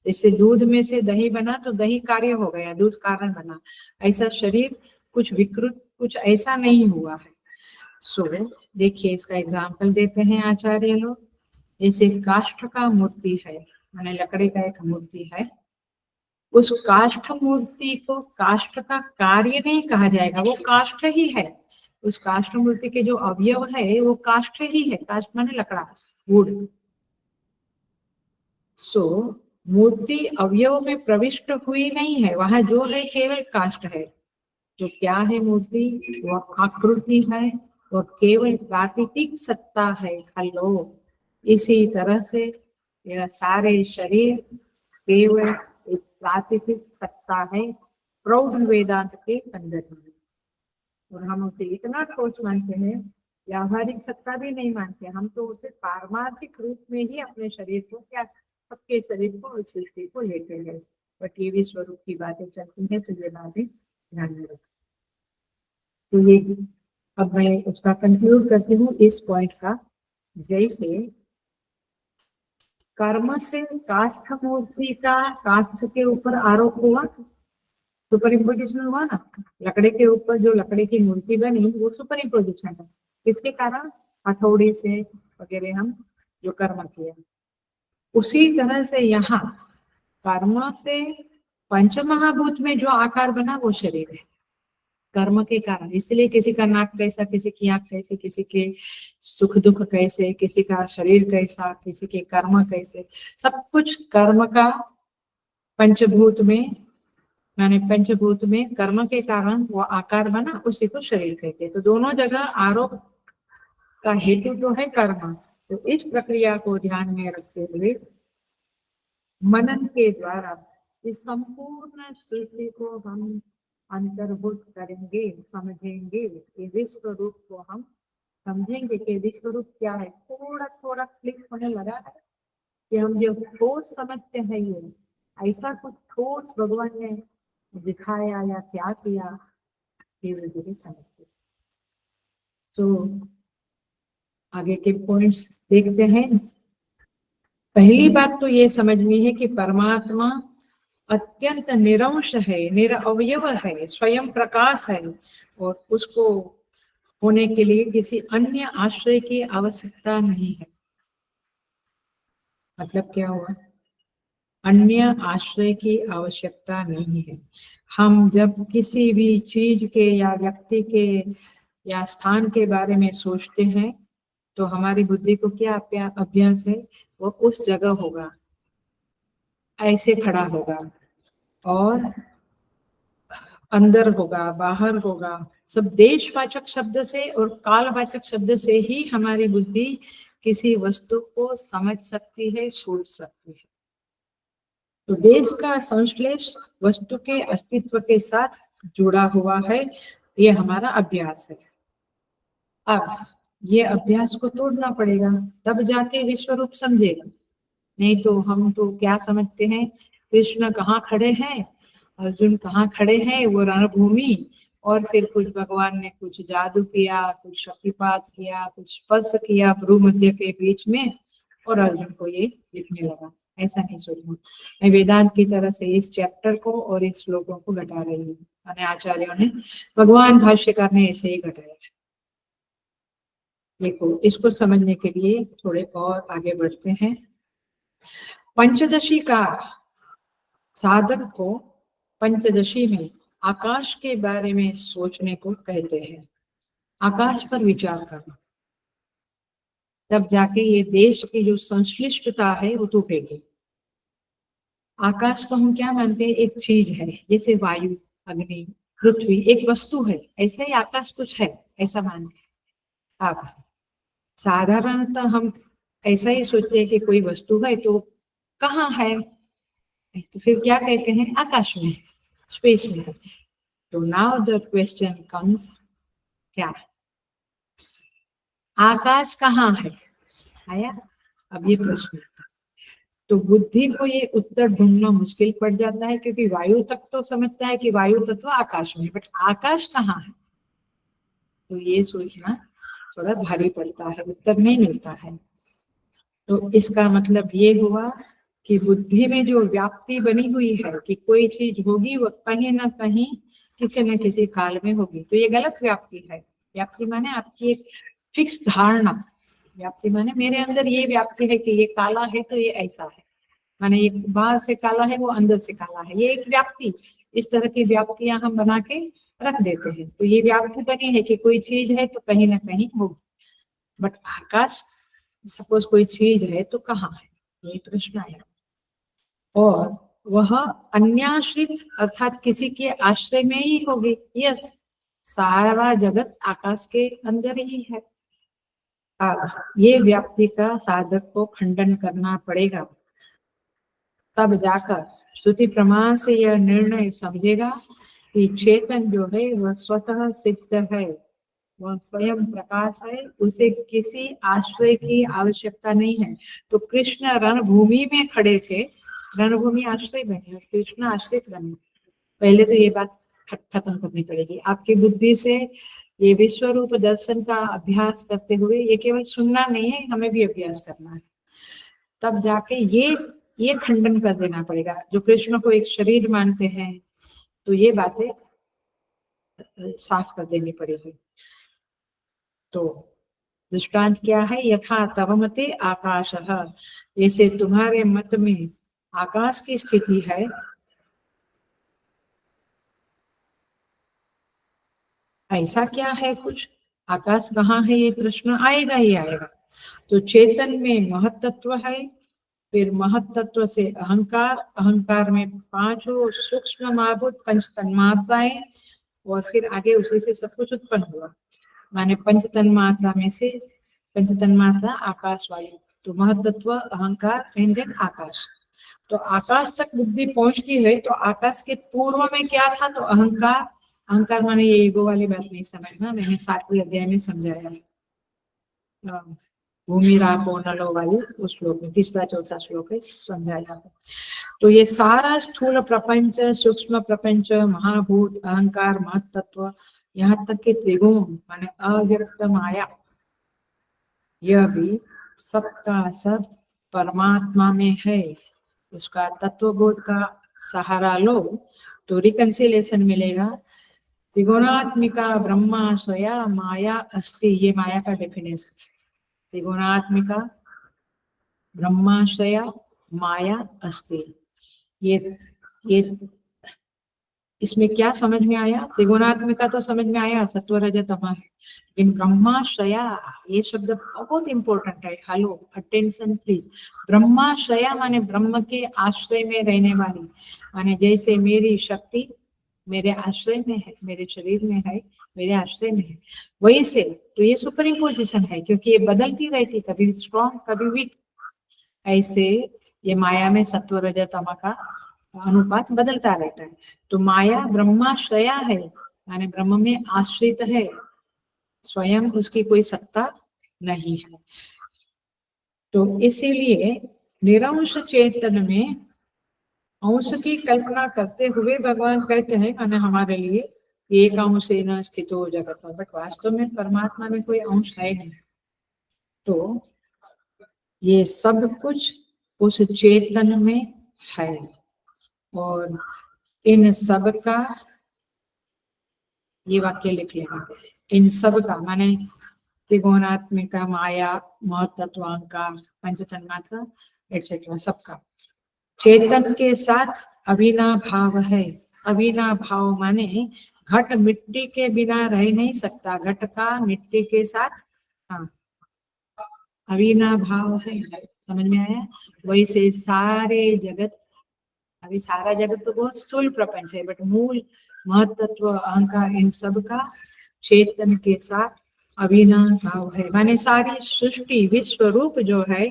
जैसे दूध में से दही बना तो दही कार्य हो गया, दूध कारण बना, ऐसा शरीर कुछ विकृत कुछ ऐसा नहीं हुआ है। सो देखिए इसका एग्जाम्पल देते हैं आचार्य लोग। जैसे काष्ठ का मूर्ति है, माने लकड़ी का एक मूर्ति है, उस काष्ठ मूर्ति को काष्ठ का कार्य नहीं कहा जाएगा, वो काष्ठ ही है। उस काष्ठ मूर्ति के जो अवयव है वो काष्ठ ही है, काष्ठ माने लकड़ा, वुड। सो मूर्ति अवयव में प्रविष्ट हुई नहीं है, वहां जो है केवल काष्ठ है। तो क्या है मूर्ति? वह आकृति है, वह केवल प्राकृतिक सत्ता है। हेलो, इसी तरह से यह सारे शरीर केवल एक प्राकृतिक सत्ता है प्रौढ़ वेदांत के संदर्भ में। और हम उसे इतना ठोस मानते हैं, व्यावहारिक सत्ता भी नहीं मानते, हम तो उसे पारमार्थिक रूप में ही अपने शरीर को, क्या सबके शरीर को, इस सृष्टि को लेते हैं। बट ये भी स्वरूप की बातें चलती हैं, तो ये बातें ध्यान में रखें। तो ये अब मैं उसका कंक्लूड करती हूँ इस पॉइंट का। जैसे कर्म से काष्ठ मूर्ति का काष्ठ के ऊपर आरोप हुआ, सुपर इम्पोजिशन हुआ ना, लकड़े के ऊपर जो लकड़े की मूर्ति बनी वो सुपर इम्पोजिशन है। किसके कारण? हथौड़ी से वगैरह हम जो कर्म किया। उसी तरह से यहाँ कर्म से पंचमहाभूत में जो आकार बना वो शरीर है, कर्म के कारण। इसलिए किसी का नाक कैसा, किसी की आंख कैसे, किसी के सुख दुख कैसे, किसी का शरीर कैसा, किसी के कर्म कैसे, सब कुछ कर्म का पंचभूत में, माने पंचभूत में कर्म के कारण वो आकार बना, उसी को शरीर कहते हैं। तो दोनों जगह आरोप का हेतु जो है कर्म। तो इस प्रक्रिया को ध्यान में रखते हुए मनन के द्वारा इस संपूर्ण सृष्टि को हम अंतर्भूत करेंगे, समझेंगे। ये विश्व रूप को हम समझेंगे कि विश्व रूप क्या है। थोड़ा थोड़ा क्लिक होने लगा है कि हम जो ठोस समझते हैं, ये ऐसा कुछ ठोस भगवान ने दिखाया या क्या किया, धीरे धीरे समझते। तो आगे के पॉइंट्स देखते हैं। पहली बात तो ये समझनी है कि परमात्मा अत्यंत निरंश है, निरअवयव है, स्वयं प्रकाश है, और उसको होने के लिए किसी अन्य आश्रय की आवश्यकता नहीं है। मतलब क्या हुआ? अन्य आश्रय की आवश्यकता नहीं है। हम जब किसी भी चीज के या व्यक्ति के या स्थान के बारे में सोचते हैं तो हमारी बुद्धि को क्या अभ्यास है? वो उस जगह होगा, ऐसे खड़ा होगा, और अंदर होगा, बाहर होगा, सब देशवाचक शब्द से और कालवाचक शब्द से ही हमारी बुद्धि किसी वस्तु को समझ सकती है, सोच सकती है। तो देश का संश्लेष वस्तु के अस्तित्व के साथ जुड़ा हुआ है, ये हमारा अभ्यास है। अब ये अभ्यास को तोड़ना पड़ेगा, तब जाके विश्व रूप समझेगा। नहीं तो हम तो क्या समझते हैं, कृष्ण कहाँ खड़े हैं, अर्जुन कहाँ खड़े हैं, वो रणभूमि, और फिर कुछ भगवान ने कुछ जादू किया, कुछ शक्तिपात किया, कुछ स्पर्श किया भ्रू मध्य के बीच में, और अर्जुन को ये दिखने लगा। ऐसा नहीं सोचना। मैं वेदांत की तरह से इस चैप्टर को और इस श्लोकों को घटा रही हूँ, मैंने आचार्यों ने, भगवान भाष्यकार ने ऐसे ही घटाया। देखो, इसको समझने के लिए थोड़े और आगे बढ़ते हैं। पंचदशी का साधक को पंचदशी में आकाश के बारे में सोचने को कहते हैं, आकाश पर विचार करना। तब जाके ये देश की जो संश्लिष्टता है वो टूटेगी। आकाश को हम क्या मानते हैं? एक चीज है, जैसे वायु, अग्नि, पृथ्वी एक वस्तु है, ऐसे ही आकाश कुछ है, ऐसा मानते हैं आप। साधारणतः हम ऐसा ही सोचते हैं कि कोई वस्तु है तो कहाँ है, तो फिर क्या कहते हैं? आकाश में, स्पेस में। तो नाउ द क्वेश्चन कम्स, क्या आकाश कहाँ है? आया अब ये प्रश्न। तो बुद्धि को ये उत्तर ढूंढना मुश्किल पड़ जाता है, क्योंकि वायु तक तो समझता है कि वायु तत्व आकाश में, बट आकाश कहाँ है? तो ये सोचना थोड़ा भारी पड़ता है, उत्तर नहीं मिलता है। तो इसका मतलब ये हुआ कि बुद्धि में जो व्याप्ति बनी हुई है कि कोई चीज होगी वो कहीं ना कहीं किसी न किसी काल में होगी, तो ये गलत व्याप्ति है। व्याप्ति माने आपकी एक फिक्स धारणा। व्याप्ति माने मेरे अंदर ये व्याप्ति है कि ये काला है तो ये ऐसा है, माने ये बाहर से काला है वो अंदर से काला है, ये एक व्याप्ति। इस तरह की व्याप्तियां हम बना के रख देते हैं। तो ये व्याप्ति बनी है कि कोई चीज है तो कहीं ना कहीं होगी, बट आकाश सपोज कोई चीज है तो कहाँ है, ये प्रश्न आया। और वह अन्याश्रित अर्थात किसी के आश्रय में ही होगी। यस, सारा जगत आकाश के अंदर ही है। अब ये व्याप्ति का साधक को खंडन करना पड़ेगा, तब जाकर श्रुति प्रमाण से यह निर्णय समझेगा कि चेतन जो है वह स्वतः सिद्ध है, वह स्वयं प्रकाश है, उसे किसी आश्रय की आवश्यकता नहीं है। तो कृष्ण रणभूमि में खड़े थे, रणभूमि आश्रय बने और कृष्ण आश्रित बने। पहले तो ये बात खत्म करनी पड़ेगी आपकी बुद्धि से। ये विश्व रूप दर्शन का अभ्यास करते हुए, ये केवल सुनना नहीं है, हमें भी अभ्यास करना है, तब जाके ये खंडन कर देना पड़ेगा। जो कृष्ण को एक शरीर मानते हैं, तो ये बातें साफ कर देनी पड़ेगी। तो दृष्टांत क्या है? यथा तव मते आकाशः, जैसे तुम्हारे मत में आकाश की स्थिति है, ऐसा क्या है कुछ? आकाश कहाँ है ये प्रश्न आएगा ही आएगा। तो चेतन में महत्त्व है, फिर महत्त्व से अहंकार, अहंकार में पांचों सूक्ष्म महाभूत पंच तन्मात्राएं, और फिर आगे उसी से सब कुछ उत्पन्न हुआ। माने पंच तन्मात्रा में से पंच तन्मात्रा आकाश वायु, तो महत्त्व अहंकार एंड देन आकाश। तो आकाश तक बुद्धि पहुंचती है, तो आकाश के पूर्व में क्या था? तो अहंकार। अहंकार माने ये ईगो वाली बात नहीं समझना, मैंने 7वें अध्याय में समझाया है, भूमि रापो नलो वाली उस श्लोक में, तीसरा चौथा श्लोक है, समझाया है। तो ये सारा स्थूल प्रपंच, सूक्ष्म प्रपंच, महाभूत, अहंकार, महत्त्व, यहाँ तक के त्रिगुण माने अव्यक्त माया, यह भी सबका सब परमात्मा में है। उसका तत्वबोध का सहारा लो तो रिकंसिलेशन मिलेगा। त्रिगुणात्मिका ब्रह्माश्रया माया अस्ति, ये माया का डेफिनेशन। त्रिगुणात्मिका ब्रह्माश्रया माया अस्ति, ये इसमें क्या समझ में आया? त्रिगुणात्मिका तो समझ में आया, सत्व रज तमः है, लेकिन ब्रह्माश्रया ये शब्द बहुत इंपॉर्टेंट है। Hello, attention please. ब्रह्माश्रया माने ब्रह्म के आश्रय में रहने वाली, माने जैसे मेरी शक्ति मेरे आश्रय में है, मेरे शरीर में है, मेरे आश्रय में है, वही से। तो ये सुपर इम्पोजिशन है, क्योंकि ये बदलती रहती, कभी स्ट्रॉन्ग कभी वीक, ऐसे ये माया में सत्व रज तम का अनुपात बदलता रहता है। तो माया ब्रह्माश्रया है, यानी ब्रह्म में आश्रित है, स्वयं उसकी कोई सत्ता नहीं है। तो इसीलिए निरंश चेतन में अंश की कल्पना करते हुए भगवान कहते हैं माने हमारे लिए एक अंश न स्थित हो जगत पर, बट वास्तव में परमात्मा में कोई अंश है नहीं। तो ये सब कुछ उस चेतन में है, और इन सब का, ये वाक्य लिख लेना, इन सब का माने त्रिगुणात्मिका माया, महत्त्व, अहंकार, पंच तन्मात्रा एटसेट्रा, सबका चेतन के साथ अविनाभाव है। अविनाभाव माने घट मिट्टी के बिना रह नहीं सकता, घट का मिट्टी के साथ, हाँ, अविनाभाव है। समझ में आया? वैसे सारे जगत अभी सारा जगत तो बहुत स्थूल प्रपंच है, बट मूल महतत्व अहंकार इन सब का चेतन के साथ अविनाश भाव है। माने सारी सृष्टि विश्व रूप जो है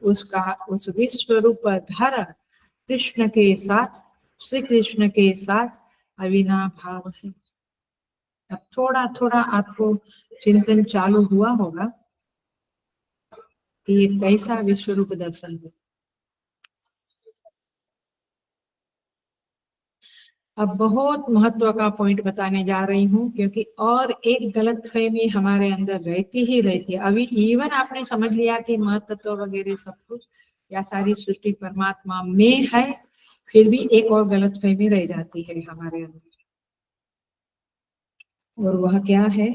उसका, उस विश्व रूप धारा कृष्ण के साथ, श्री कृष्ण के साथ अविनाश भाव है। अब थोड़ा थोड़ा आपको चिंतन चालू हुआ होगा कि ये कैसा विश्व रूप दर्शन है। अब बहुत महत्व का पॉइंट बताने जा रही हूँ, क्योंकि और एक गलतफहमी हमारे अंदर रहती ही रहती है। अभी इवन आपने समझ लिया कि महत्व वगैरह सब कुछ या सारी सृष्टि परमात्मा में है, फिर भी एक और गलतफहमी रह जाती है हमारे अंदर, और वह क्या है?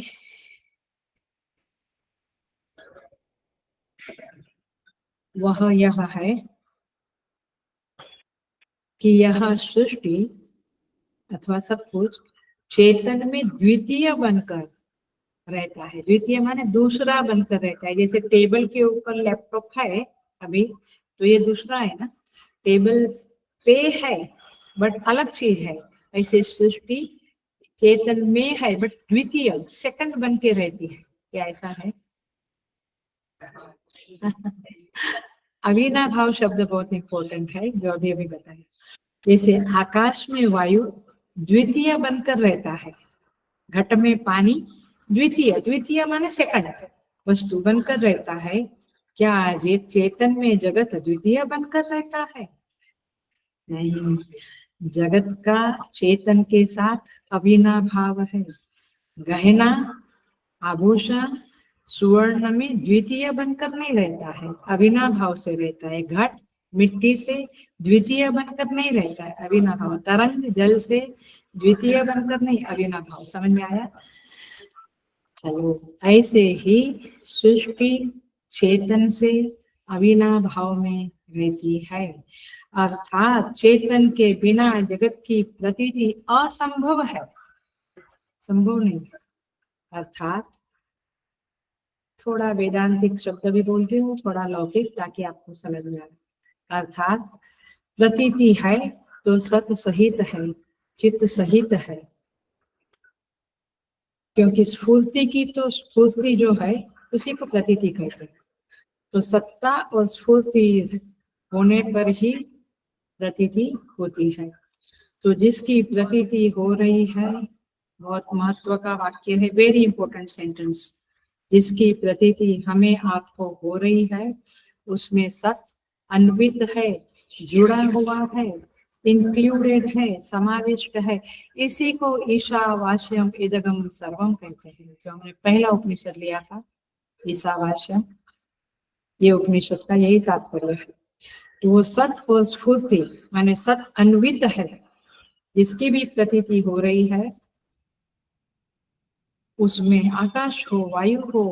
वह यह है कि यह सृष्टि अथवा सब कुछ चेतन में द्वितीय बनकर रहता है। द्वितीय माने दूसरा बनकर रहता है। जैसे टेबल के ऊपर लैपटॉप है अभी, तो ये दूसरा है ना, टेबल पे है बट अलग चीज है। ऐसे सृष्टि चेतन में है बट द्वितीय, सेकंड बन के रहती है। क्या ऐसा है? अविनाभाव शब्द बहुत इंपॉर्टेंट है, जो अभी अभी बताया। जैसे आकाश में वायु द्वितीय बनकर रहता है, घट में पानी द्वितीय, द्वितीय माने सेकंड वस्तु बनकर रहता है। क्या ये चेतन में जगत द्वितीय बनकर रहता है? नहीं, जगत का चेतन के साथ अविनाभाव है। गहना आभूषण सुवर्ण में द्वितीय बनकर नहीं रहता है, अविनाभाव से रहता है। घट मिट्टी से द्वितीय बनकर नहीं रहता है, अविनाभाव। तरंग जल से द्वितीय बनकर नहीं, अविनाभाव। समझ में आया? हेलो। ऐसे ही सृष्टि चेतन से अविनाभाव में रहती है, अर्थात चेतन के बिना जगत की प्रतीति असंभव है, संभव नहीं। अर्थात थोड़ा वेदांतिक शब्द भी बोलती हूँ, थोड़ा लौकिक, ताकि आपको समझ में आए। अर्थात प्रतीति है तो सत सहित है, चित्त सहित है। क्योंकि स्फूर्ति की तो स्फूर्ति जो है उसी को प्रतीति कहते हैं। तो सत्ता और स्फूर्ति होने पर ही प्रतीति होती है। तो जिसकी प्रतीति हो रही है, बहुत महत्व का वाक्य है, वेरी इंपॉर्टेंट सेंटेंस। जिसकी प्रतीति हमें आपको हो रही है उसमें सत अन्वित है, जुड़ा हुआ है, इंक्लूडेड है, समाविष्ट है। इसी को ईशावास्यम इदगम सर्वम कहते हैं। जो हमने पहला उपनिषद लिया था, ईशावास्यम, ये उपनिषद का यही तात्पर्य है। तो वो सत और स्फूर्ति माने सत अन्वित है, जिसकी भी प्रतीति हो रही है उसमें आकाश हो, वायु हो,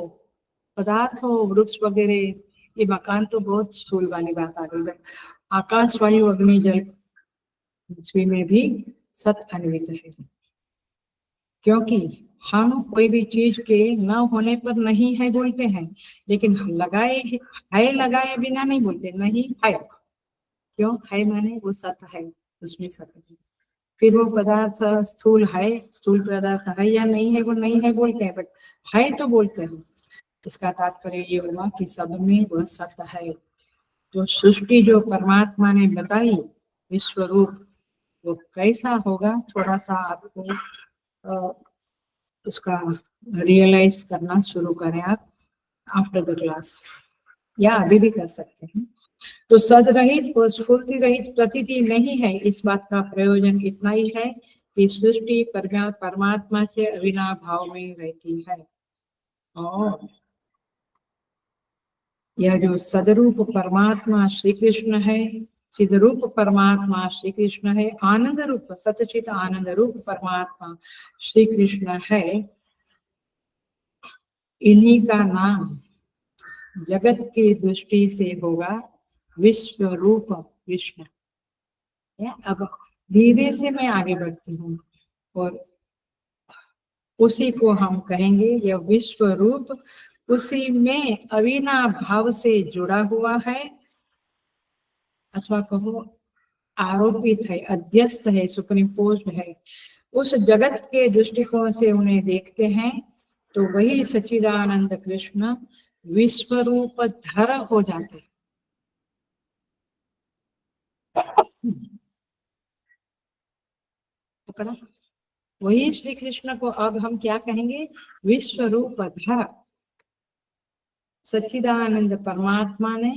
पदार्थ हो, वृक्ष वगैरह। ये मकान तो बहुत स्थूल वाली बात आ गई है। आकाश वायु अग्नि जल पृथ्वी में भी सत अन्वित है। क्योंकि हम कोई भी चीज के न होने पर नहीं है बोलते हैं, लेकिन लगाए है लगाए बिना नहीं बोलते, नहीं है। क्यों है? माने वो सत है, उसमें सत है। फिर वो पदार्थ स्थूल है, स्थूल पदार्थ है या नहीं है, वो नहीं है बोलते हैं, बट है तो बोलते हैं। इसका तात्पर्य ये हुआ कि सब में वह सत्य है। जो सृष्टि जो परमात्मा ने बताई विश्व रूप, वो कैसा होगा, थोड़ा सा आपको उसका रियलाइज करना शुरू करें आप आफ्टर द क्लास, या अभी भी कर सकते हैं। तो सद रहित और स्फूर्ति रहित प्रतीति नहीं है। इस बात का प्रयोजन इतना ही है कि सृष्टि परमात्मा से अविनाभाव भाव में रहती है। और यह जो सदरूप परमात्मा श्री कृष्ण है, चिदरूप परमात्मा श्री कृष्ण है, आनंद रूप सतचित आनंद रूप परमात्मा श्री कृष्ण है, इन्हीं का नाम जगत की दृष्टि से होगा विश्व रूप कृष्ण। अब धीरे से मैं आगे बढ़ती हूँ, और उसी को हम कहेंगे यह विश्व रूप उसी में अविनाभाव से जुड़ा हुआ है, अथवा कहो आरोपित है, अध्यस्त है, सुप्रीम पोस्ट है, उस जगत के दृष्टिकोण से उन्हें देखते हैं तो वही सच्चिदानंद कृष्ण विश्वरूप धर हो जाते हैं। पकड़ा? वही श्री कृष्ण को अब हम क्या कहेंगे? विश्वरूप धर। सच्चिदानंद परमात्मा ने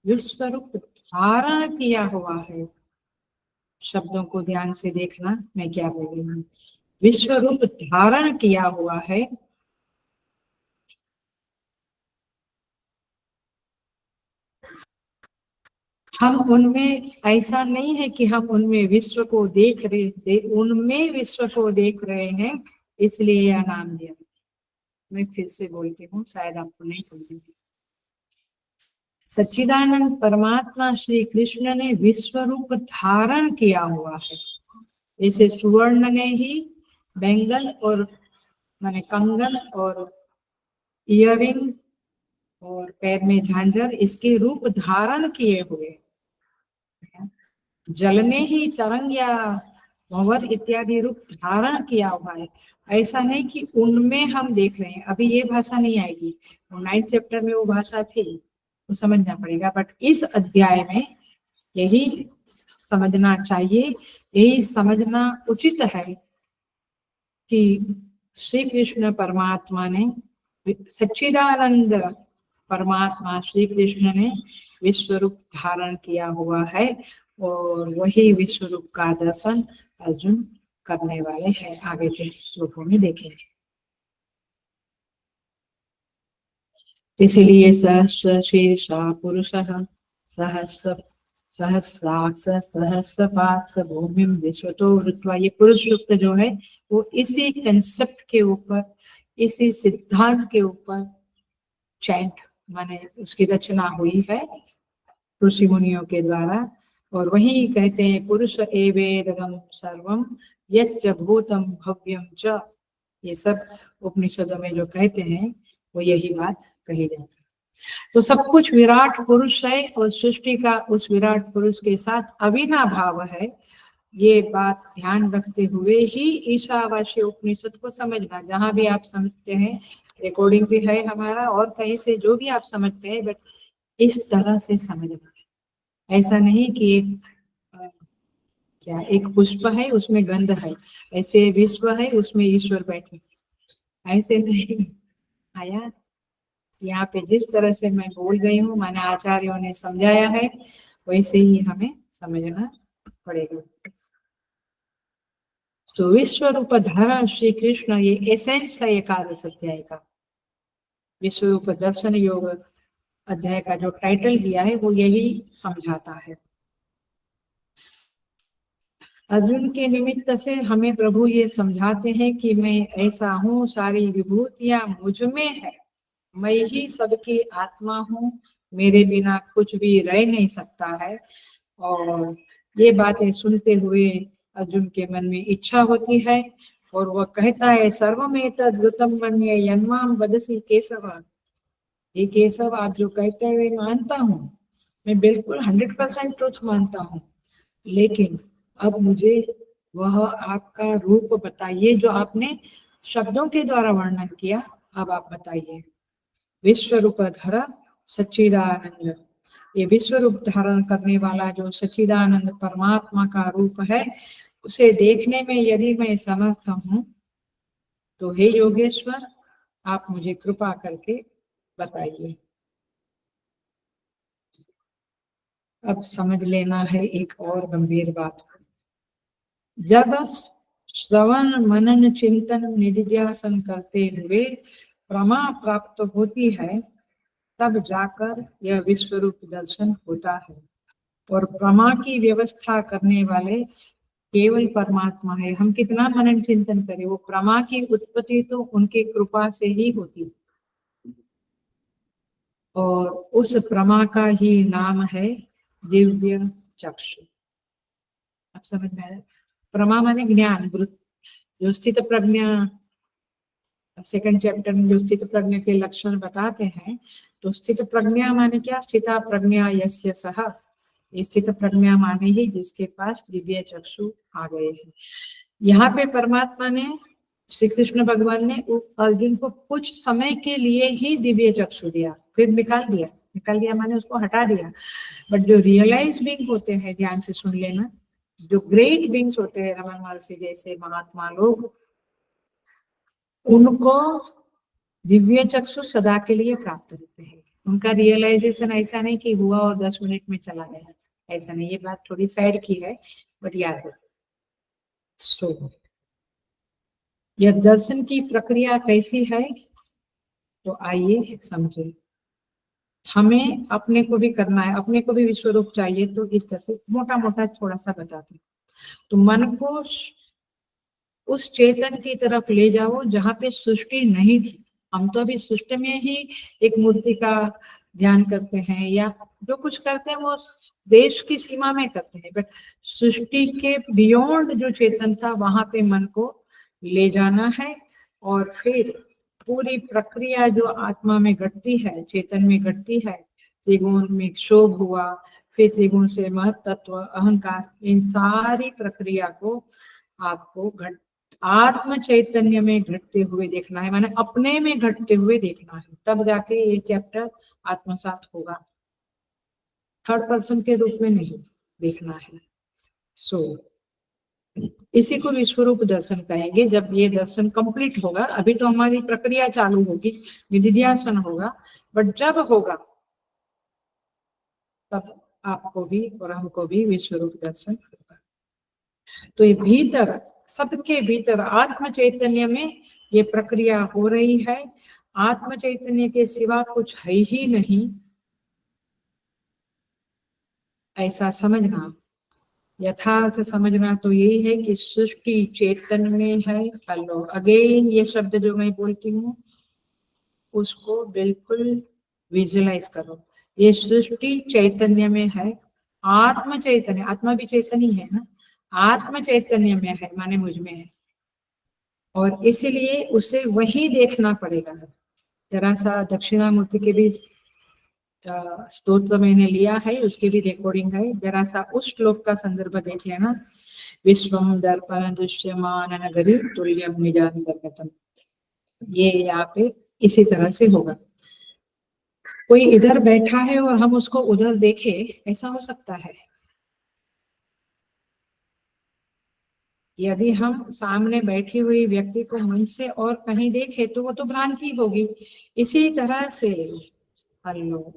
विश्वरूप धारण किया हुआ है। शब्दों को ध्यान से देखना, मैं क्या बोल रही हूँ। विश्वरूप धारण किया हुआ है। हम उनमें, ऐसा नहीं है कि हम उनमें विश्व को देख रहे, उनमें विश्व को देख रहे हैं, इसलिए यह नाम दिया। मैं फिर से बोलती हूँ, शायद आपको नहीं समझेंगे। सच्चिदानंद परमात्मा श्री कृष्ण ने विश्वरूप धारण किया हुआ है। जैसे सुवर्ण ने ही बैंगल और माने कंगन और इयरिंग और पैर में झांझर, इसके रूप धारण किए हुए। जल ने ही तरंग या भंवर इत्यादि रूप धारण किया हुआ है। ऐसा नहीं कि उनमें हम देख रहे हैं। अभी ये भाषा नहीं आएगी, 9th चैप्टर में वो भाषा थी, तो समझना पड़ेगा। बट इस अध्याय में यही समझना चाहिए, यही समझना उचित है कि श्री कृष्ण परमात्मा ने, सच्चिदानंद परमात्मा श्री कृष्ण ने विश्वरूप धारण किया हुआ है और वही विश्वरूप का दर्शन अर्जुन करने वाले हैं। आगे के श्लोकों में देखेंगे। इसीलिए सहस्र शीर्षा पुरुषः सहस्र सहस्राक्ष सहस्रपाक्ष भूमिम विश्वतो वृत्वा, ये पुरुष सूक्त जो है वो इसी कंसेप्ट के ऊपर, इसी सिद्धांत के ऊपर चैंट माने उसकी रचना हुई है ऋषि मुनियों के द्वारा। और वही कहते हैं पुरुष एवेदगम सर्वम यच्च भूतम भव्यम च, ये सब उपनिषदों में जो कहते हैं वो यही बात कही जाती है। तो सब कुछ विराट पुरुष है और सृष्टि का उस विराट पुरुष के साथ अविनाभाव भाव है। ये बात ध्यान रखते हुए ही ईशावास्य उपनिषद को समझना। जहां भी आप समझते हैं, रिकॉर्डिंग भी है हमारा और कहीं से जो भी आप समझते हैं, बट इस तरह से समझना। ऐसा नहीं कि क्या एक पुष्प है उसमें गंध है, ऐसे विश्व है उसमें ईश्वर बैठे, ऐसे नहीं आया। यहाँ पे जिस तरह से मैं बोल गई हूँ, माने आचार्यों ने समझाया है, वैसे ही हमें समझना पड़ेगा। सो विश्व रूप धारा श्री कृष्ण, ये एसेंस है एकादश अध्याय का। विश्व रूप दर्शन योग अध्याय का जो टाइटल दिया है वो यही समझाता है। अर्जुन के निमित्त से हमें प्रभु ये समझाते हैं कि मैं ऐसा हूँ, सारी विभूतियां मुझ में है, मैं ही सबकी आत्मा हूँ, मेरे बिना कुछ भी रह नहीं सकता है। और ये बातें सुनते हुए अर्जुन के मन में इच्छा होती है और वह कहता है सर्वमेतद्रुतं मन्ये यन्मां वदसि केशव, ये केशव आप जो कहते हुए मानता हूँ, मैं बिल्कुल 100% ट्रुथ मानता हूँ, लेकिन अब मुझे वह आपका रूप बताइए जो आपने शब्दों के द्वारा वर्णन किया, अब आप बताइए। विश्व रूप धरा सच्चिदानंद, ये विश्व रूप धारण करने वाला जो सच्चिदानंद परमात्मा का रूप है, उसे देखने में यदि मैं समर्थ हूँ तो हे योगेश्वर, आप मुझे कृपा करके बताइए। अब समझ लेना है एक और गंभीर बात। जब श्रवण मनन चिंतन निधिध्यासन करते हुए प्रमा प्राप्त होती है, तब जाकर यह विश्वरूप दर्शन होता है। और प्रमा की व्यवस्था करने वाले केवल परमात्मा है। हम कितना मनन चिंतन करें, वो प्रमा की उत्पत्ति तो उनके कृपा से ही होती है। और उस प्रमा का ही नाम है दिव्य चक्षु। आप समझ में आया? प्रमा माने ज्ञान, जो स्थित प्रज्ञा, सेकंड चैप्टर में जो स्थित प्रज्ञा के लक्षण बताते हैं, तो स्थित प्रज्ञा माने क्या? स्थिता प्रज्ञा यस्य सः, स्थित प्रज्ञा माने ही जिसके पास दिव्य चक्षु आ गए हैं। यहाँ पे परमात्मा ने, श्री कृष्ण भगवान ने अर्जुन को कुछ समय के लिए ही दिव्य चक्षु दिया, फिर निकाल दिया माने उसको हटा दिया। बट जो रियलाइज बीइंग होते हैं, ध्यान से सुन लेना, जो ग्रेट बीइंग्स होते हैं, रमन महर्षि जैसे महात्मा लोग, उनको दिव्य चक्षु सदा के लिए प्राप्त होते हैं। उनका रियलाइजेशन ऐसा नहीं कि हुआ और 10 मिनट में चला गया, ऐसा नहीं। ये बात थोड़ी साइड की है, बट याद है। सो यह दर्शन की प्रक्रिया कैसी है, तो आइए समझे। हमें अपने को भी करना है, अपने को भी विश्वरूप चाहिए, तो इस तरह से मोटा मोटा थोड़ा सा बताते हैं। तो मन को उस चेतन की तरफ ले जाओ जहाँ पे सृष्टि नहीं थी। हम तो अभी सृष्टि में ही एक मूर्ति का ध्यान करते हैं, या जो कुछ करते हैं वो देश की सीमा में करते हैं, बट सृष्टि के बियॉन्ड जो चेतन था वहां पे मन को ले जाना है। और फिर पूरी प्रक्रिया जो आत्मा में घटती है, चेतन में घटती है, त्रिगुण में क्षोभ हुआ, फिर त्रिगुण से महत तत्व, अहंकार, इन सारी प्रक्रिया को आपको आत्म चैतन्य में घटते हुए देखना है, माने अपने में घटते हुए देखना है, तब जाके ये चैप्टर आत्मसात होगा। थर्ड पर्सन के रूप में नहीं देखना है। सो इसी को विश्वरूप दर्शन कहेंगे। जब ये दर्शन कंप्लीट होगा, अभी तो हमारी प्रक्रिया चालू होगी, निधिध्यासन होगा, बट जब होगा तब आपको भी और हमको भी विश्वरूप दर्शन होगा। तो ये भीतर, सबके भीतर आत्म चैतन्य में ये प्रक्रिया हो रही है। आत्म चैतन्य के सिवा कुछ है ही नहीं, ऐसा समझना। यथार्थ समझना तो यही है कि सृष्टि चेतन में है। हेलो अगेन, ये शब्द जो मैं बोलती हूँ उसको बिल्कुल विजुअलाइज करो। ये सृष्टि चैतन्य में है, आत्म चैतन्य, आत्मा भी चैतन्य है ना, आत्म चैतन्य में है माने मुझ में है, और इसीलिए उसे वही देखना पड़ेगा। जरा सा दक्षिणामूर्ति के भी स्तोत्र मैंने लिया है, उसकी भी रिकॉर्डिंग है, जरा सा उस श्लोक का संदर्भ देख लेना। विश्वम दर्पण दृश्यमान नगरी तुल्यम निजानंदगतम, ये यहाँ पे इसी तरह से होगा। कोई इधर बैठा है और हम उसको उधर देखे, ऐसा हो सकता है? यदि हम सामने बैठी हुई व्यक्ति को मन से और कहीं देखे तो वो तो भ्रांति होगी। इसी तरह से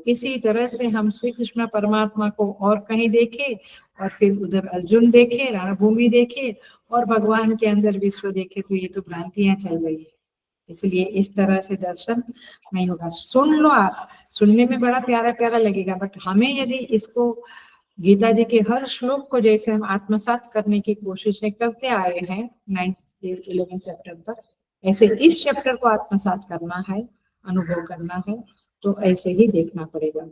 इसी तरह से हम श्री कृष्ण परमात्मा को और कहीं देखे, और फिर उधर अर्जुन देखे, रणभूमि देखे, और भगवान के अंदर विश्व देखे, तो ये तो भ्रांतियां चल रही है। इसलिए इस तरह से दर्शन नहीं होगा। सुन लो, आप सुनने में बड़ा प्यारा प्यारा लगेगा, बट हमें यदि इसको गीता जी के हर श्लोक को जैसे हम आत्मसात करने की कोशिशें करते आए हैं 9-11 चैप्टर तक, ऐसे इस चैप्टर को आत्मसात करना है, अनुभव करना है, तो ऐसे ही देखना पड़ेगा।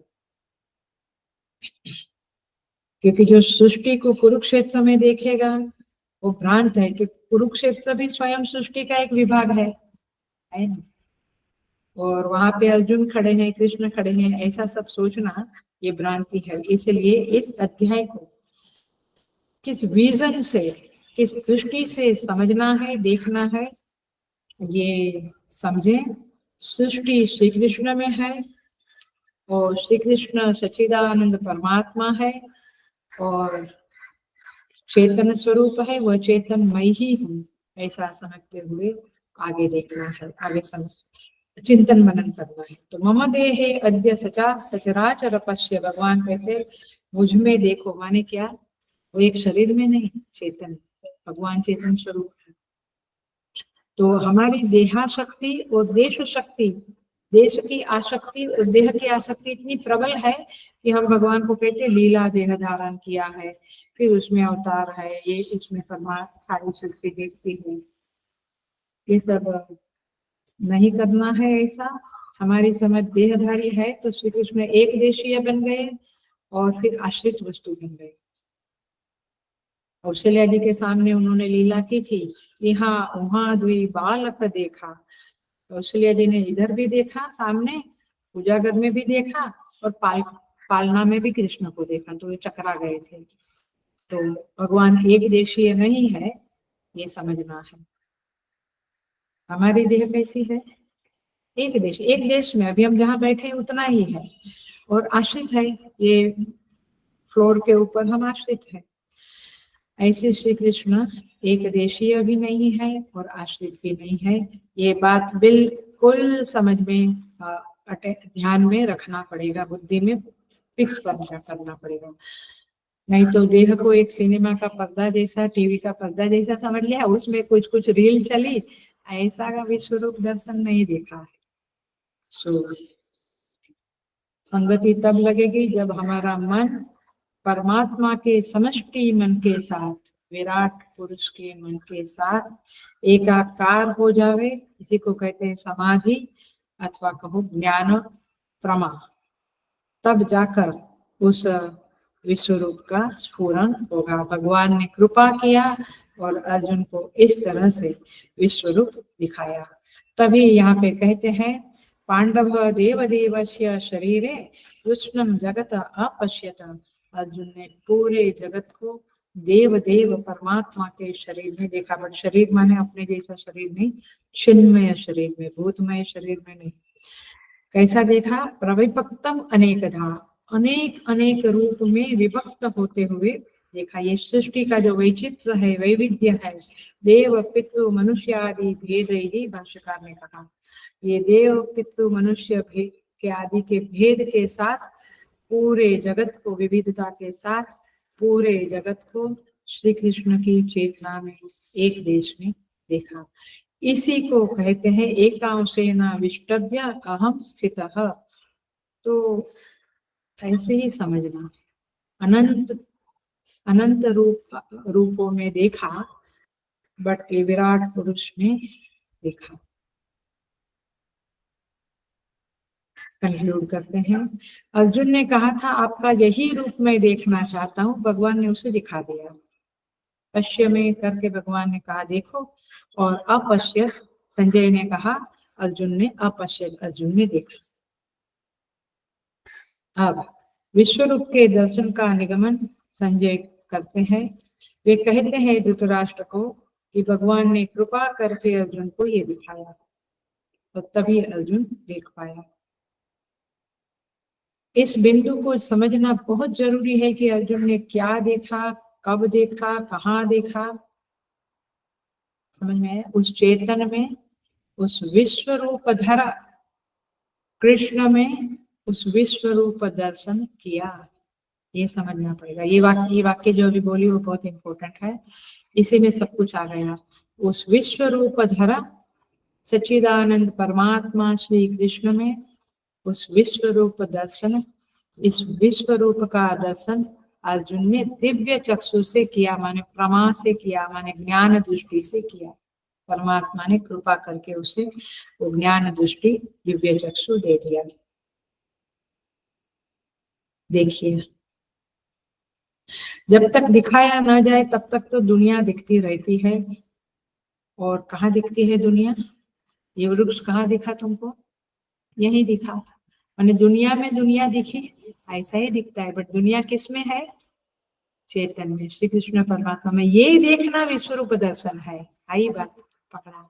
क्योंकि जो सृष्टि को कुरुक्षेत्र में देखेगा वो भ्रांत है, कि कुरुक्षेत्र भी स्वयं सृष्टि का एक विभाग है ना, और वहां पे अर्जुन खड़े हैं, कृष्ण खड़े हैं, ऐसा सब सोचना ये भ्रांति है। इसलिए इस अध्याय को किस विजन से, किस दृष्टि से समझना है, देखना है, ये समझे। सृष्टि श्री कृष्ण में है, और श्री कृष्ण सच्चिदानंद परमात्मा है, और चेतन स्वरूप है, वह चेतनमय ही हूँ, ऐसा समझते हुए आगे देखना है, आगे समझ चिंतन मनन करना है। तो मम देहे अद्य सचराचर पश्य, भगवान कहते मुझ में देखो, माने क्या, वो एक शरीर में नहीं, चेतन, भगवान चेतन स्वरूप है। तो हमारी देहाशक्ति और देश शक्ति, देश की आसक्ति और देह की आसक्ति इतनी प्रबल है कि हम भगवान को कहते लीला देह धारण किया है, फिर उसमें अवतार है, ये इसमें परमात्मा सारी सृष्टि देखती है। ये सब नहीं करना है ऐसा। हमारी समझ देहधारी है तो श्री कृष्ण एक देशीय बन गए और फिर आश्रित वस्तु बन गए। कौशल्या जी के सामने उन्होंने लीला की थी, यहाँ वहां द्वि बालक देखा। कौशल्या जी ने इधर भी देखा, सामने पूजा घर में भी देखा, और पालना में भी कृष्ण को देखा तो ये चकरा गए थे। तो भगवान एक देशीय नहीं है, ये समझना है। हमारी देह कैसी है? एक देश में अभी हम जहाँ बैठे हैं उतना ही है, और आश्रित है, ये फ्लोर के ऊपर हम आश्रित है। ऐसे श्री कृष्ण एक देशीय भी नहीं है और आश्रित भी नहीं है। ये बात बिल्कुल समझ में ध्यान में रखना पड़ेगा, बुद्धि में फिक्स करना पड़ेगा। नहीं तो देह को एक सिनेमा का पर्दा जैसा, टीवी का पर्दा जैसा समझ लिया, उसमें कुछ कुछ रील चली, ऐसा का विश्व रूप दर्शन नहीं देखा है। संगति तब लगेगी जब हमारा मन परमात्मा के समष्टि मन के साथ, विराट पुरुष के मन के साथ एकाकार हो जावे। इसी को कहते हैं समाधि, अथवा कहो ज्ञान प्रमा। तब जाकर उस विश्व रूप का स्फुरन होगा। भगवान ने कृपा किया और अर्जुन को इस तरह से विश्व रूप दिखाया। तभी यहाँ पे कहते हैं पांडव देवदेवस्य शरीरे कृष्णम जगत अपश्यत। अर्जुन ने पूरे जगत को देव देव परमात्मा के शरीर में देखा। बट शरीर माने अपने जैसा शरीर नहीं, चिन्मय शरीर में, भूतमय शरीर में नहीं। कैसा देखा? प्रविभक्तम अनेकधा, अनेक अनेक रूप में विभक्त होते हुए देखा। ये सृष्टि का जो वैचित्र है, वैविध्य है, देव पितृ मनुष्य आदि भेद ही भाष्यकार ने कहा। ये देव पितृ मनुष्य भेद के आदि के भेद के साथ पूरे जगत को, विविधता के साथ पूरे जगत को श्री कृष्ण की चेतना में एक देश में देखा। इसी को कहते हैं एकांशेन विष्टभ्य अहम स्थितः। तो ऐसे ही समझना, अनंत अनंत रूपों में देखा, बट ये विराट पुरुष में देखा। कंक्लूड करते हैं। अर्जुन ने कहा था आपका यही रूप मैं देखना चाहता हूँ, भगवान ने उसे दिखा दिया। पश्य में करके भगवान ने कहा देखो, और अपश्य संजय ने कहा, अर्जुन ने अपश्य, अर्जुन ने देखा। अब विश्व रूप के दर्शन का निगमन संजय करते हैं। वे कहते हैं धृतराष्ट्र को कि भगवान ने कृपा करके अर्जुन को ये दिखाया, और तभी अर्जुन देख पाया। इस बिंदु को समझना बहुत जरूरी है कि अर्जुन ने क्या देखा, कब देखा, कहाँ देखा। समझ में आया? उस चेतन में, उस विश्व रूप धरा कृष्ण में उस विश्व रूप दर्शन किया, ये समझना पड़ेगा। ये वाक्य जो अभी बोली वो बहुत इंपॉर्टेंट है, इसी में सब कुछ आ गया। उस विश्व रूप धरा सच्चिदानंद परमात्मा श्री कृष्ण में उस विश्व रूप दर्शन, इस विश्व रूप का दर्शन अर्जुन ने दिव्य चक्षु से किया, माने प्रमा से किया, माने ज्ञान दृष्टि से किया। परमात्मा ने कृपा करके उसे वो ज्ञान दृष्टि, दिव्य चक्षु दे दिया। देखिए, जब तक दिखाया ना जाए तब तक तो दुनिया दिखती रहती है। और कहाँ दिखती है दुनिया? ये वृक्ष कहाँ दिखा तुमको? यही दिखा। माने दुनिया में दुनिया दिखी, ऐसा ही दिखता है, बट दुनिया किस में है? चेतन में, श्री कृष्ण परमात्मा में। ये देखना विश्व रूप दर्शन है। आई बात पकड़ा,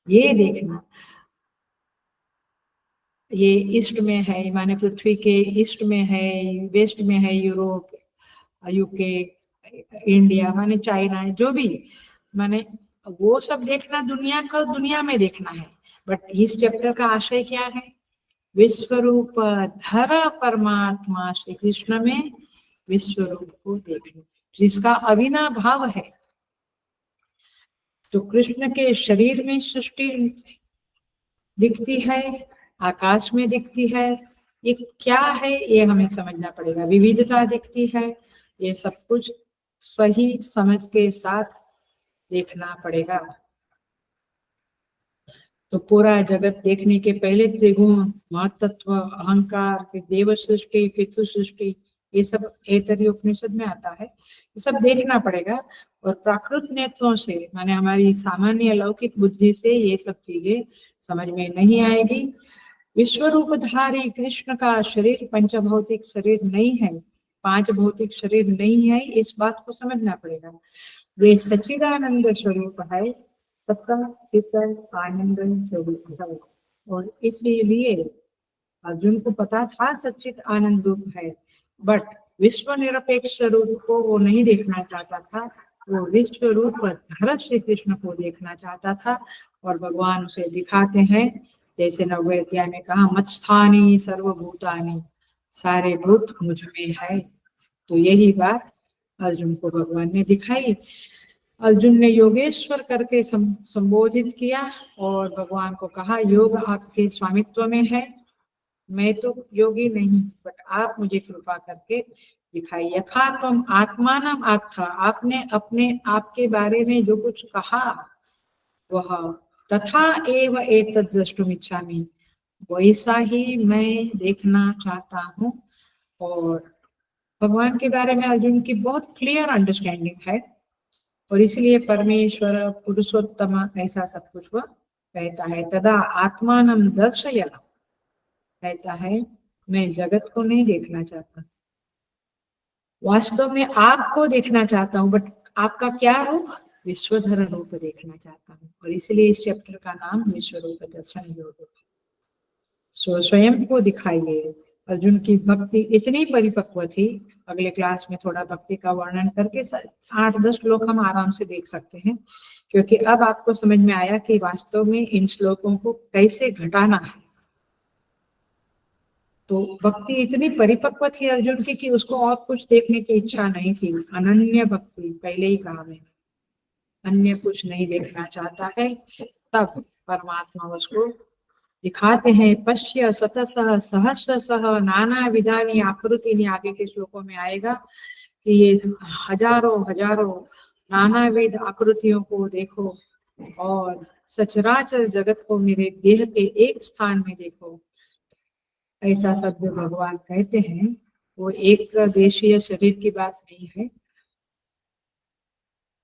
ये देखना। ये ईस्ट में है, माने पृथ्वी के ईस्ट में है, वेस्ट में है, यूरोप, यूके, इंडिया, माने चाइना है, जो भी, माने वो सब देखना दुनिया का, दुनिया में देखना है। बट इस चैप्टर का आशय क्या है? विश्व रूप धर परमात्मा श्री कृष्ण में विश्व रूप को देखना, जिसका अविनाभाव है। तो कृष्ण के शरीर में सृष्टि दिखती है, आकाश में दिखती है, ये क्या है ये हमें समझना पड़ेगा। विविधता दिखती है, ये सब कुछ सही समझ के साथ देखना पड़ेगा। तो पूरा जगत देखने के पहले त्रिगुण, महत्त्व, अहंकार, देव सृष्टि, पितृ सृष्टि, ये सब ऐतरेय उपनिषद में आता है। ये सब देखना पड़ेगा। और प्राकृत नेत्रों से, माने हमारी सामान्य लौकिक बुद्धि से ये सब चीजें समझ में नहीं आएगी। विश्व रूपधारी कृष्ण का शरीर पंचभौतिक शरीर नहीं है, पांच भौतिक शरीर नहीं है, इस बात को समझना पड़ेगा। वे सच्चिदानंद स्वरूप है, सबका चित्त आनंद स्वरूप है। और इसीलिए अर्जुन को पता था सच्चित आनंद रूप है, बट विश्व निरपेक्ष रूप को वो नहीं देखना चाहता था, वो विश्व रूप धर श्री कृष्ण को देखना चाहता था। और भगवान उसे दिखाते हैं, जैसे नववे अध्याय में कहा, मत्स्थानी सर्वभूतानि, सारे भूत मुझ में है। तो यही बात अर्जुन को भगवान ने दिखाई। अर्जुन ने योगेश्वर करके संबोधित किया और भगवान को कहा, योग आपके स्वामित्व में है, मैं तो योगी नहीं, बट आप मुझे कृपा करके दिखाई। यथा तुम आत्मानम आत्था, आपने अपने आप के बारे में जो कुछ कहा वह तथा एव एतद् द्रष्टुम इच्छामि, वैसा ही मैं देखना चाहता हूँ। और भगवान के बारे में अर्जुन की बहुत क्लियर अंडरस्टैंडिंग है, और इसलिए परमेश्वर पुरुषोत्तम ऐसा सब कुछ वह कहता है। तदा आत्मानम दर्शय, कहता है मैं जगत को नहीं देखना चाहता, वास्तव में आपको देखना चाहता हूँ, बट आपका क्या रूप? विश्वधर रूप देखना चाहता हूँ। और इसलिए इस चैप्टर का नाम विश्व रूप दर्शन योग है। स्वयं को दिखाइए। अर्जुन की भक्ति इतनी परिपक्व थी, अगले क्लास में थोड़ा भक्ति का वर्णन करके 8-10 श्लोक हम आराम से देख सकते हैं, क्योंकि अब आपको समझ में आया कि वास्तव में इन श्लोकों को कैसे घटाना है। तो भक्ति इतनी परिपक्व थी अर्जुन की कि उसको और कुछ देखने की इच्छा नहीं थी। अनन्य भक्ति, पहले ही कहा मैंने, अन्य कुछ नहीं देखना चाहता है। तब परमात्मा उसको दिखाते हैं, पश्य शतसः सहस्रशः नाना विधानी आकृति, आगे के श्लोकों में आएगा कि ये हजारों हजारों नानाविध आकृतियों को देखो और सचराचर जगत को मेरे देह के एक स्थान में देखो। ऐसा शब्द भगवान कहते हैं, वो एक देशीय शरीर की बात नहीं है,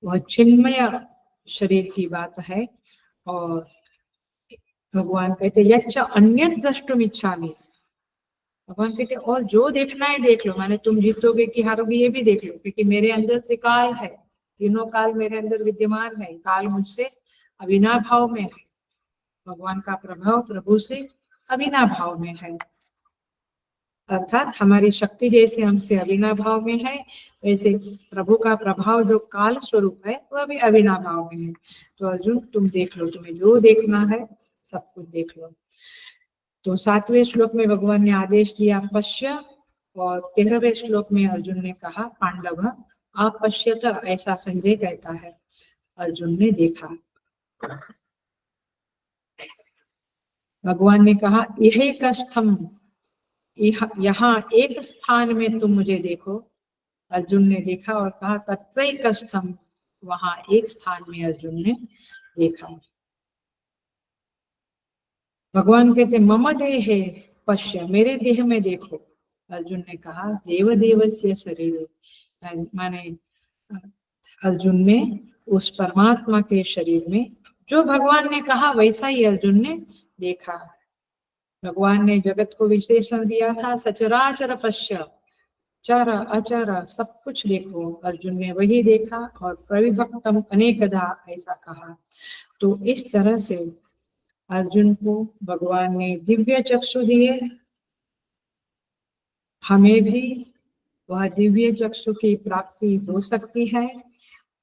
वह चिन्मय शरीर की बात है। और भगवान कहते यच्च अन्यत् द्रष्टुम इच्छामि, भगवान कहते और जो देखना है देख लो, माने तुम जीतोगे कि हारोगे ये भी देख लो, क्योंकि मेरे अंदर त्रिकाल है, तीनों काल मेरे अंदर विद्यमान है, काल मुझसे अविनाभाव में है, भगवान का प्रभाव प्रभु से अविनाभाव में है। अर्थात हमारी शक्ति जैसे हमसे अविनाभाव में है, वैसे प्रभु का प्रभाव जो काल स्वरूप है वह भी अविनाभाव में है। तो अर्जुन तुम देख लो, तुम्हें जो देखना है सब कुछ देख लो। तो 7वें श्लोक में भगवान ने आदेश दिया पश्य, और 13वें श्लोक में अर्जुन ने कहा पांडव आप पश्यत, ऐसा संजय कहता है अर्जुन ने देखा। भगवान ने कहा यही कस्थम, यहाँ एक स्थान में तुम मुझे देखो। अर्जुन ने देखा और कहा तत्रैकस्थम, वहां एक स्थान में अर्जुन ने देखा। भगवान कहते मम देहे पश्य, मेरे देह में देखो। अर्जुन ने कहा देवदेवस्य शरीर, माने अर्जुन ने उस परमात्मा के शरीर में जो भगवान ने कहा वैसा ही अर्जुन ने देखा। भगवान ने जगत को विशेषण दिया था सचराचर पश्य, चर अचर सब कुछ देखो, अर्जुन ने वही देखा और प्रविभक्तम अनेकधा ऐसा कहा। तो इस तरह से अर्जुन को भगवान ने दिव्य चक्षु दिए, हमें भी वह दिव्य चक्षु की प्राप्ति हो सकती है,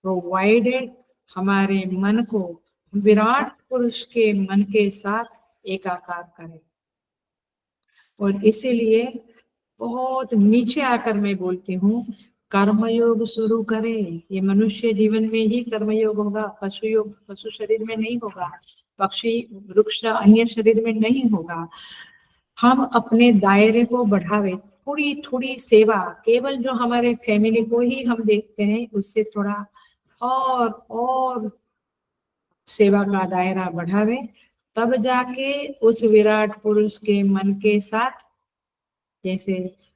प्रोवाइडेड हमारे मन को विराट पुरुष के मन के साथ एकाकार करें। और इसीलिए बहुत नीचे आकर मैं बोलती हूँ, कर्मयोग शुरू करें। ये मनुष्य जीवन में ही कर्मयोग होगा, पशु योग पशु शरीर में नहीं होगा, पक्षी वृक्ष अन्य शरीर में नहीं होगा। हम अपने दायरे को बढ़ावे, थोड़ी थोड़ी सेवा, केवल जो हमारे फैमिली को ही हम देखते हैं उससे थोड़ा और सेवा का दायरा बढ़ावे, तब जाके उस विराट पुरुष के मन के साथ, जैसे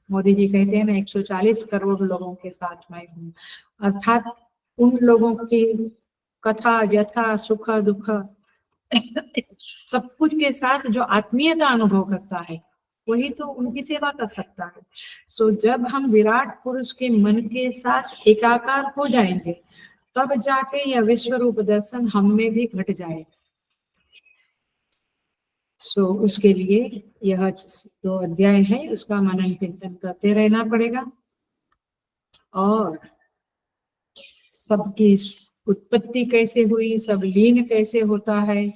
मोदी जी कहते हैं ना 140 करोड़ लोगों के साथ मैं हूँ, अर्थात उन लोगों की कथा व्यथा सुख दुख सब कुछ के साथ जो आत्मीयता अनुभव करता है वही तो उनकी सेवा कर सकता है। सो जब हम विराट पुरुष के मन के साथ एकाकार हो जाएंगे तब जाके यह विश्व रूप दर्शन हम में भी घट जाए। सो उसके लिए यह जो अध्याय है उसका मनन चिंतन करते रहना पड़ेगा और सबकी उत्पत्ति कैसे हुई, सब लीन कैसे होता है,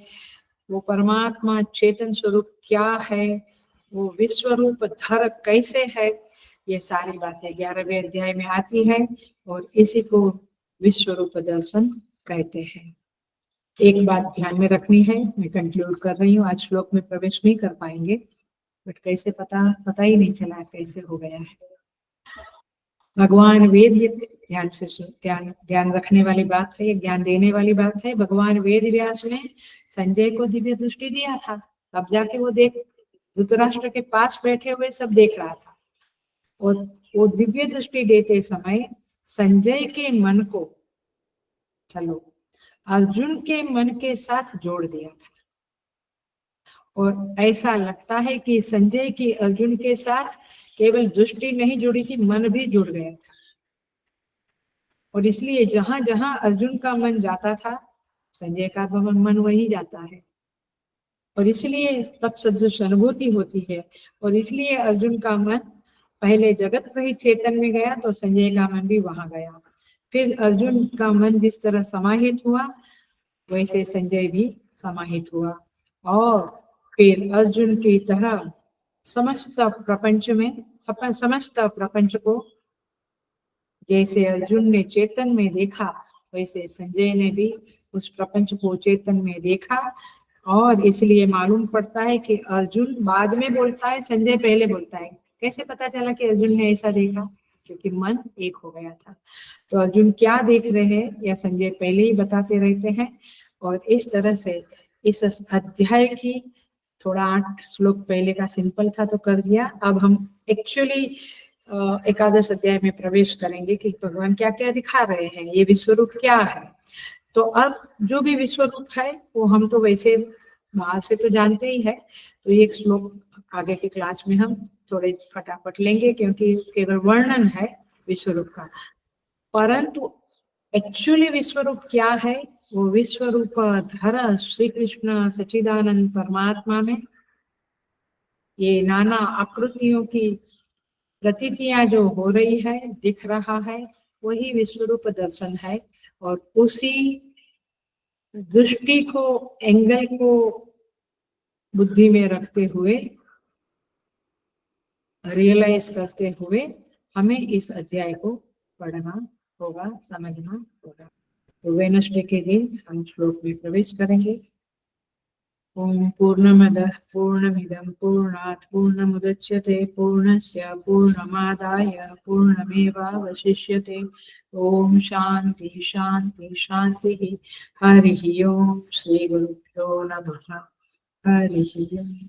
वो परमात्मा चेतन स्वरूप क्या है, वो विश्व रूप धर कैसे है, ये सारी बातें 11वें अध्याय में आती है और इसी को विश्व रूप दर्शन कहते हैं। एक बात ध्यान में रखनी है, मैं कंक्लूड कर रही हूँ, आज श्लोक में प्रवेश नहीं कर पाएंगे बट कैसे पता ही नहीं चला कैसे हो गया है। भगवान वेद, ध्यान से ध्यान रखने वाली बात है, ये ज्ञान देने वाली बात है। भगवान वेद व्यास ने संजय को दिव्य दृष्टि दिया था, तब जाके वो देख धृतराष्ट्र के पास बैठे हुए सब देख रहा था और वो दिव्य दृष्टि देते समय संजय के मन को अर्जुन के मन के साथ जोड़ दिया था और ऐसा लगता है कि संजय की अर्जुन के साथ केवल दृष्टि नहीं जुड़ी थी, मन भी जुड़ गया था और इसलिए जहां जहां अर्जुन का मन जाता था संजय का मन वही जाता है और इसलिए तत्सदृश अनुभूति होती है और इसलिए अर्जुन का मन पहले जगत रहित चेतन में गया तो संजय का मन भी वहां गया। फिर अर्जुन का मन जिस तरह समाहित हुआ वैसे संजय भी समाहित हुआ और फिर अर्जुन की तरह समस्त प्रपंच में समस्त प्रपंच को जैसे अर्जुन ने चेतन में देखा वैसे संजय ने भी उस प्रपंच को चेतन में देखा और इसलिए मालूम पड़ता है कि अर्जुन बाद में बोलता है, संजय पहले बोलता है। कैसे पता चला कि अर्जुन ने ऐसा देखा? क्योंकि मन एक हो गया था। तो अर्जुन क्या देख रहे हैं या संजय पहले ही बताते रहते हैं और इस तरह से इस अध्याय की थोड़ा 8 श्लोक पहले का सिंपल था तो कर दिया। अब हम एक्चुअली एकादश अध्याय में प्रवेश करेंगे कि भगवान क्या क्या दिखा रहे हैं, ये विश्वरूप क्या है। तो अब जो भी विश्वरूप है वो हम तो वैसे बाहर से तो जानते ही है, तो एक श्लोक आगे के क्लास में हम थोड़े फटाफट लेंगे क्योंकि केवल वर्णन है विश्वरूप का, परंतु एक्चुअली विश्वरूप क्या है वो विश्वरूप धर श्री कृष्ण सच्चिदानंद परमात्मा में ये नाना आकृतियों की प्रतीतियां जो हो रही है, दिख रहा है, वही विश्वरूप दर्शन है और उसी दृष्टि को, एंगल को बुद्धि में रखते हुए, रियलाइज करते हुए हमें इस अध्याय को पढ़ना होगा, समझना होगा। तो वेडनेसडे के दिन हम श्लोक में प्रवेश करेंगे। ओम पूर्णमदः पूर्णमिदं पूर्णात् पूर्णमुदच्यते पूर्णस्य पूर्णमादाय पूर्णमेवावशिष्यते। ओम शांति शांति शांति। हरि ओम। श्री गुरुभ्यो नमः। हरि ओम।